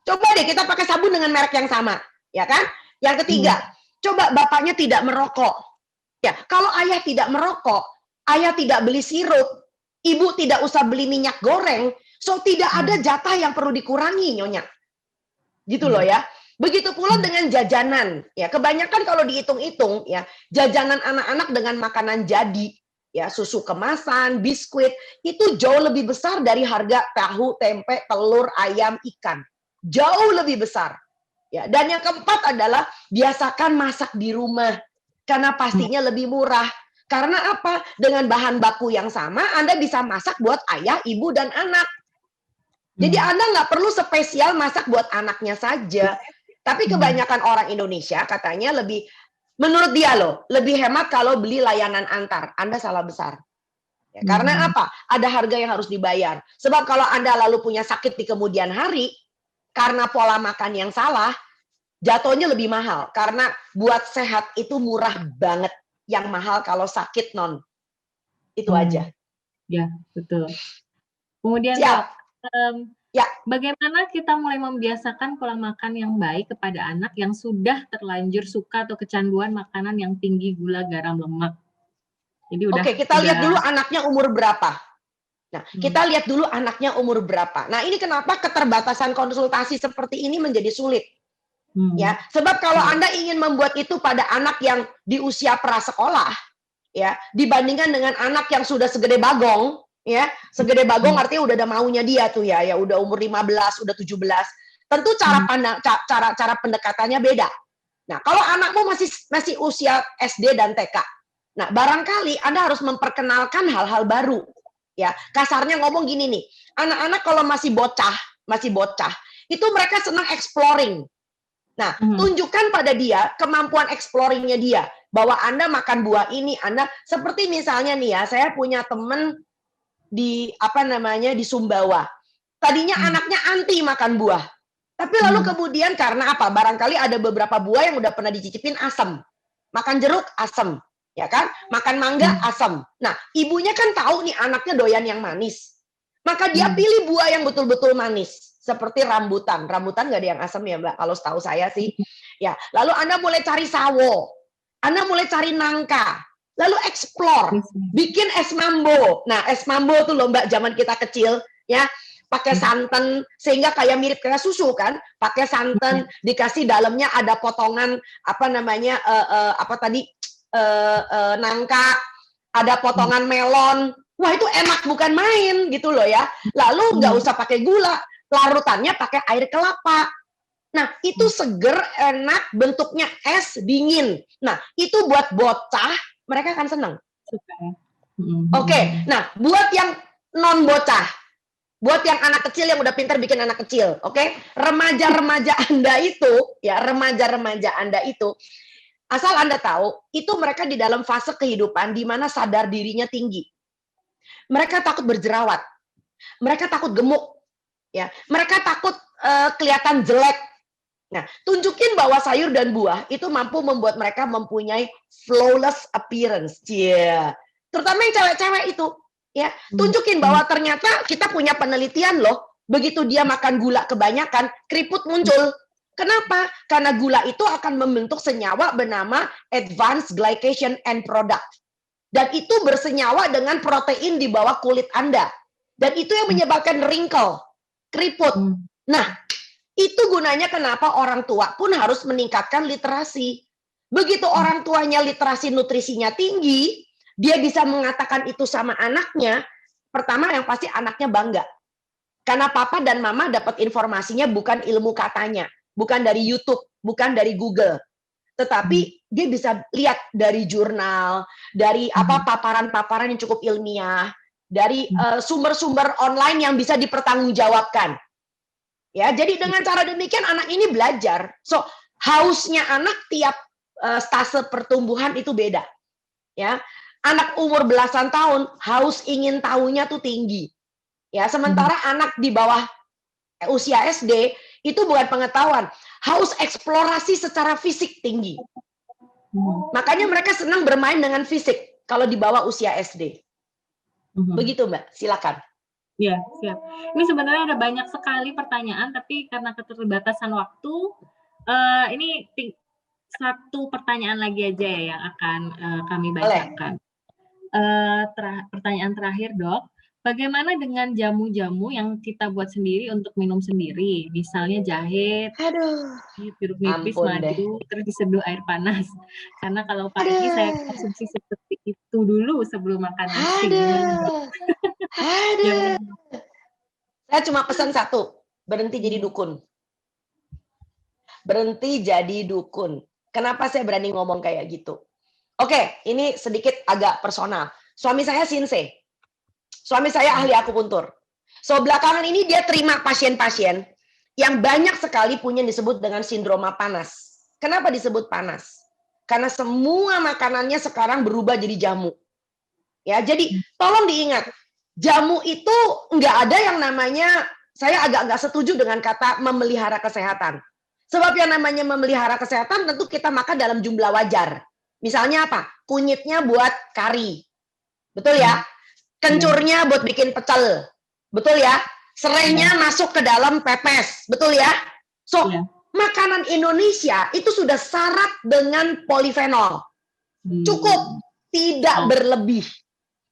Speaker 2: Coba deh kita pakai sabun dengan merek yang sama, ya kan? Yang ketiga, coba bapaknya tidak merokok. Ya, kalau ayah tidak merokok, ayah tidak beli sirup, ibu tidak usah beli minyak goreng, so tidak ada jatah yang perlu dikurangi, Nyonya. Gitu loh ya. Begitu pula dengan jajanan. Ya, kebanyakan kalau dihitung-hitung ya, jajanan anak-anak dengan makanan jadi, ya, susu kemasan, biskuit, itu jauh lebih besar dari harga tahu, tempe, telur, ayam, ikan. Jauh lebih besar. Ya, dan yang keempat adalah biasakan masak di rumah. Karena pastinya lebih murah. Karena apa? Dengan bahan baku yang sama, Anda bisa masak buat ayah, ibu, dan anak. Jadi Anda nggak perlu spesial masak buat anaknya saja. Tapi kebanyakan orang Indonesia katanya lebih, menurut dia loh, lebih hemat kalau beli layanan antar. Anda salah besar. Ya, karena apa? Ada harga yang harus dibayar. Sebab kalau Anda lalu punya sakit di kemudian hari, karena pola makan yang salah, jatuhnya lebih mahal. Karena buat sehat itu murah banget. Yang mahal kalau sakit non. Itu aja.
Speaker 1: Ya, betul. Kemudian
Speaker 2: Siap.
Speaker 1: Dok,
Speaker 2: Ya.
Speaker 1: bagaimana kita mulai membiasakan pola makan yang baik kepada anak yang sudah terlanjur suka atau kecanduan makanan yang tinggi gula, garam, lemak? Jadi
Speaker 2: Oke, kita lihat dulu anaknya umur berapa. Nah, kita lihat dulu anaknya umur berapa. Nah, ini kenapa keterbatasan konsultasi seperti ini menjadi sulit. Ya, sebab kalau Anda ingin membuat itu pada anak yang di usia prasekolah, ya, dibandingkan dengan anak yang sudah segede bagong, ya, segede bagong artinya udah ada maunya dia tuh ya, ya udah umur 15, udah 17. Tentu cara pendekatannya beda. Nah, kalau anakmu masih usia SD dan TK, nah barangkali Anda harus memperkenalkan hal-hal baru. Ya, kasarnya ngomong gini nih, anak-anak kalau masih bocah, itu mereka senang exploring. Nah, tunjukkan pada dia kemampuan exploringnya dia. Bahwa Anda makan buah ini, Anda seperti misalnya nih ya, saya punya temen di di Sumbawa. Tadinya anaknya anti makan buah. Tapi lalu kemudian karena apa? Barangkali ada beberapa buah yang udah pernah dicicipin asam. Makan jeruk asam, ya kan? Makan mangga asam. Nah, ibunya kan tahu nih anaknya doyan yang manis. Maka dia pilih buah yang betul-betul manis. Seperti rambutan. Rambutan nggak ada yang asam ya, Mbak? Kalau setahu saya sih. Ya, lalu Anda mulai cari sawo. Anda mulai cari nangka. Lalu explore. Bikin es mambo. Nah, es mambo tuh loh, Mbak, zaman kita kecil. Ya, pakai santan sehingga kayak mirip kayak susu kan, pakai santan dikasih dalamnya ada potongan nangka, ada potongan melon. Wah, itu enak bukan main gitu loh ya. Lalu nggak usah pakai gula, larutannya pakai air kelapa. Nah, itu seger, enak, bentuknya es dingin. Nah, itu buat bocah mereka akan senang. Oke, nah buat yang non bocah, buat yang anak kecil yang udah pintar bikin anak kecil, oke? Remaja-remaja Anda itu, ya remaja-remaja Anda itu, asal Anda tahu, itu mereka di dalam fase kehidupan di mana sadar dirinya tinggi. Mereka takut berjerawat, mereka takut gemuk, ya, mereka takut kelihatan jelek, Nah, tunjukin bahwa sayur dan buah itu mampu membuat mereka mempunyai flawless appearance. Iya. Terutama yang cewek-cewek itu, ya. Tunjukin bahwa ternyata kita punya penelitian loh. Begitu dia makan gula kebanyakan, keriput muncul. Kenapa? Karena gula itu akan membentuk senyawa bernama advanced glycation end product. Dan itu bersenyawa dengan protein di bawah kulit Anda. Dan itu yang menyebabkan wrinkle, keriput. Nah, itu gunanya kenapa orang tua pun harus meningkatkan literasi. Begitu orang tuanya literasi nutrisinya tinggi, dia bisa mengatakan itu sama anaknya, pertama yang pasti anaknya bangga. Karena papa dan mama dapat informasinya bukan ilmu katanya, bukan dari YouTube, bukan dari Google. Tetapi dia bisa lihat dari jurnal, dari paparan-paparan yang cukup ilmiah, dari sumber-sumber online yang bisa dipertanggungjawabkan. Ya, jadi dengan cara demikian anak ini belajar. So, hausnya anak tiap stase pertumbuhan itu beda. Ya, anak umur belasan tahun haus ingin tahunya tuh tinggi. Ya, sementara anak di bawah usia SD itu bukan pengetahuan, haus eksplorasi secara fisik tinggi. Makanya mereka senang bermain dengan fisik kalau di bawah usia SD. Begitu, Mbak. Silakan.
Speaker 1: Ya, siap. Ini sebenarnya ada banyak sekali pertanyaan, tapi karena keterbatasan waktu, ini satu pertanyaan lagi aja ya yang akan kami bacakan. Pertanyaan terakhir, Dok. Bagaimana dengan jamu-jamu yang kita buat sendiri untuk minum sendiri? Misalnya jahe, jeruk nipis, madu, terus diseduh air panas. Karena kalau pagi saya konsumsi seperti itu dulu sebelum makan nasi.
Speaker 2: Saya cuma pesan satu, berhenti jadi dukun. Berhenti jadi dukun. Kenapa saya berani ngomong kayak gitu? Oke, ini sedikit agak personal. Suami saya Shinsei. Suami saya ahli akupuntur. So, belakangan ini dia terima pasien-pasien yang banyak sekali punya disebut dengan sindroma panas. Kenapa disebut panas? Karena semua makanannya sekarang berubah jadi jamu. Ya, jadi tolong diingat, jamu itu nggak ada yang namanya, saya agak nggak setuju dengan kata memelihara kesehatan. Sebab yang namanya memelihara kesehatan tentu kita makan dalam jumlah wajar. Misalnya apa? Kunyitnya buat kari. Betul ya? Kencurnya buat bikin pecel. Betul ya? Serainya masuk ke dalam pepes. Betul ya? So, makanan Indonesia itu sudah syarat dengan polifenol. Cukup, tidak berlebih.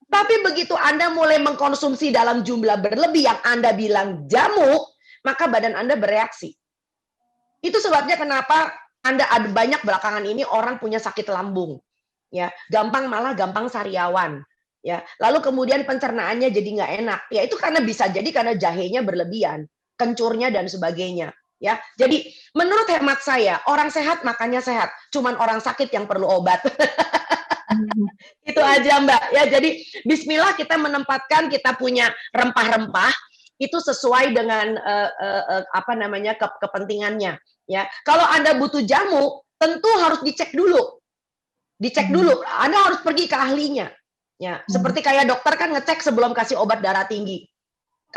Speaker 2: Tapi begitu Anda mulai mengkonsumsi dalam jumlah berlebih yang Anda bilang jamu, maka badan Anda bereaksi. Itu sebabnya kenapa Anda ada banyak belakangan ini orang punya sakit lambung. Ya, malah gampang sariawan. Ya, lalu kemudian pencernaannya jadi nggak enak. Ya, itu karena bisa jadi karena jahenya berlebihan, kencurnya dan sebagainya. Ya, jadi menurut hemat saya, orang sehat makannya sehat. Cuman orang sakit yang perlu obat. Itu aja, Mbak. Ya, jadi bismillah kita menempatkan kita punya rempah-rempah itu sesuai dengan kepentingannya. Ya, kalau Anda butuh jamu, tentu harus dicek dulu. Dicek dulu. Anda harus pergi ke ahlinya. Ya, seperti kayak dokter kan ngecek sebelum kasih obat darah tinggi.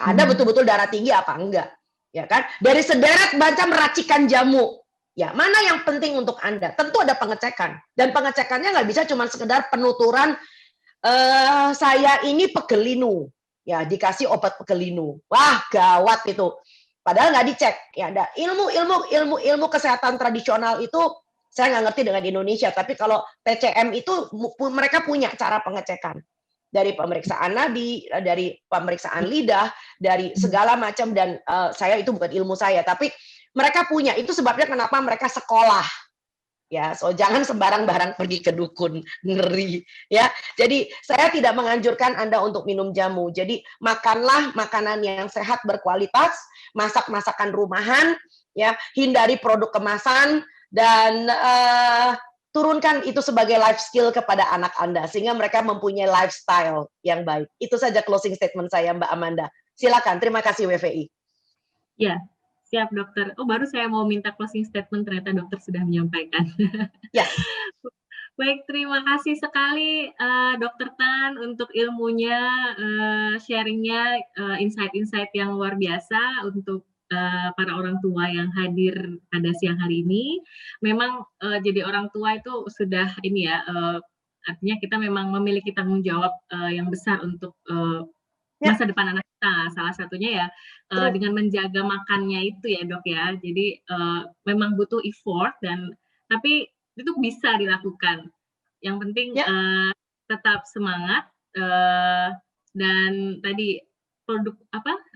Speaker 2: Anda betul-betul darah tinggi apa enggak? Ya kan? Dari sederet macam racikan jamu. Ya, mana yang penting untuk Anda? Tentu ada pengecekan. Dan pengecekannya nggak bisa cuma sekedar penuturan saya ini pegelinu. Ya, dikasih obat pegelinu. Wah, gawat itu. Padahal nggak dicek. Ya, ada ilmu kesehatan tradisional itu saya nggak ngerti dengan Indonesia, tapi kalau TCM itu mereka punya cara pengecekan. Dari pemeriksaan nadi, dari pemeriksaan lidah, dari segala macam, dan saya itu bukan ilmu saya, tapi mereka punya. Itu sebabnya kenapa mereka sekolah. Ya, so jangan sembarang-barang pergi ke dukun, ngeri. Ya, jadi saya tidak menganjurkan Anda untuk minum jamu. Jadi makanlah makanan yang sehat berkualitas, masak masakan rumahan, ya, hindari produk kemasan, dan turunkan itu sebagai life skill kepada anak Anda sehingga mereka mempunyai lifestyle yang baik. Itu saja closing statement saya, Mbak Amanda. Silakan. Terima kasih WVI.
Speaker 1: Ya, siap dokter. Oh, baru saya mau minta closing statement, ternyata dokter sudah menyampaikan.
Speaker 2: Ya.
Speaker 1: Baik, terima kasih sekali Dokter Tan untuk ilmunya, sharingnya, insight-insight yang luar biasa untuk para orang tua yang hadir pada siang hari ini. Memang jadi orang tua itu sudah ini ya, artinya kita memang memiliki tanggung jawab yang besar untuk masa depan anak kita. Salah satunya ya dengan menjaga makannya itu ya dok ya. Jadi memang butuh effort tapi itu bisa dilakukan. Yang penting tetap semangat dan tadi produk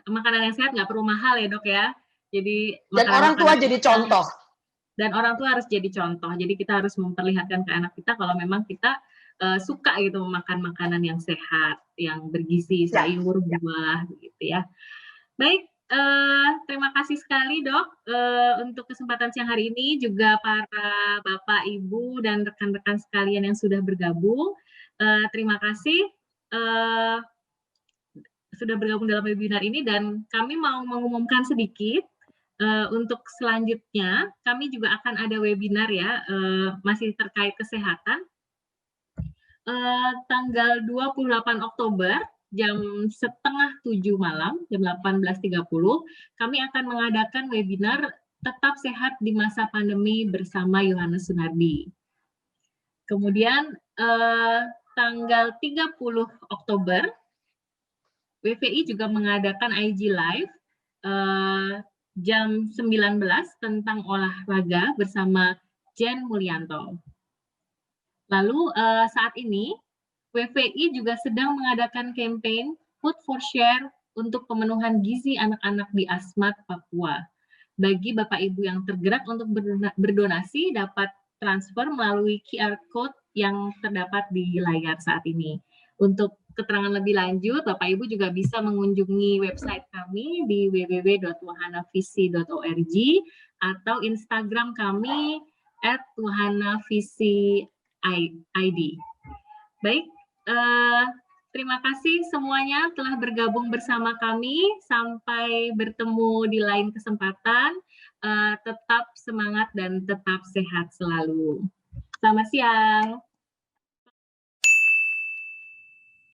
Speaker 1: makanan yang sehat nggak perlu mahal ya dok ya. Jadi
Speaker 2: dan orang tua jadi contoh.
Speaker 1: Dan orang tua harus jadi contoh. Jadi kita harus memperlihatkan ke anak kita kalau memang kita suka gitu makan makanan yang sehat, yang bergizi, sayur, buah, gitu ya. Baik, terima kasih sekali dok untuk kesempatan siang hari ini, juga para bapak, ibu, dan rekan-rekan sekalian yang sudah bergabung. Terima kasih sudah bergabung dalam webinar ini, dan kami mau mengumumkan sedikit untuk selanjutnya. Kami juga akan ada webinar ya, masih terkait kesehatan. Tanggal 28 Oktober jam 6:30 malam, jam 18.30, kami akan mengadakan webinar Tetap Sehat di Masa Pandemi bersama Yohanes Sunardi. Kemudian tanggal 30 Oktober, WVI juga mengadakan IG Live jam 19 tentang olahraga bersama Jen Mulyanto. Lalu saat ini WVI juga sedang mengadakan campaign Food for Share untuk pemenuhan gizi anak-anak di Asmat, Papua. Bagi Bapak Ibu yang tergerak untuk berdonasi, dapat transfer melalui QR Code yang terdapat di layar saat ini. Untuk keterangan lebih lanjut, Bapak Ibu juga bisa mengunjungi website kami di www.wahanavisi.org atau Instagram kami @wahanavisi.id. Baik, terima kasih semuanya telah bergabung bersama kami. Sampai bertemu di lain kesempatan. Tetap semangat dan tetap sehat selalu. Selamat siang.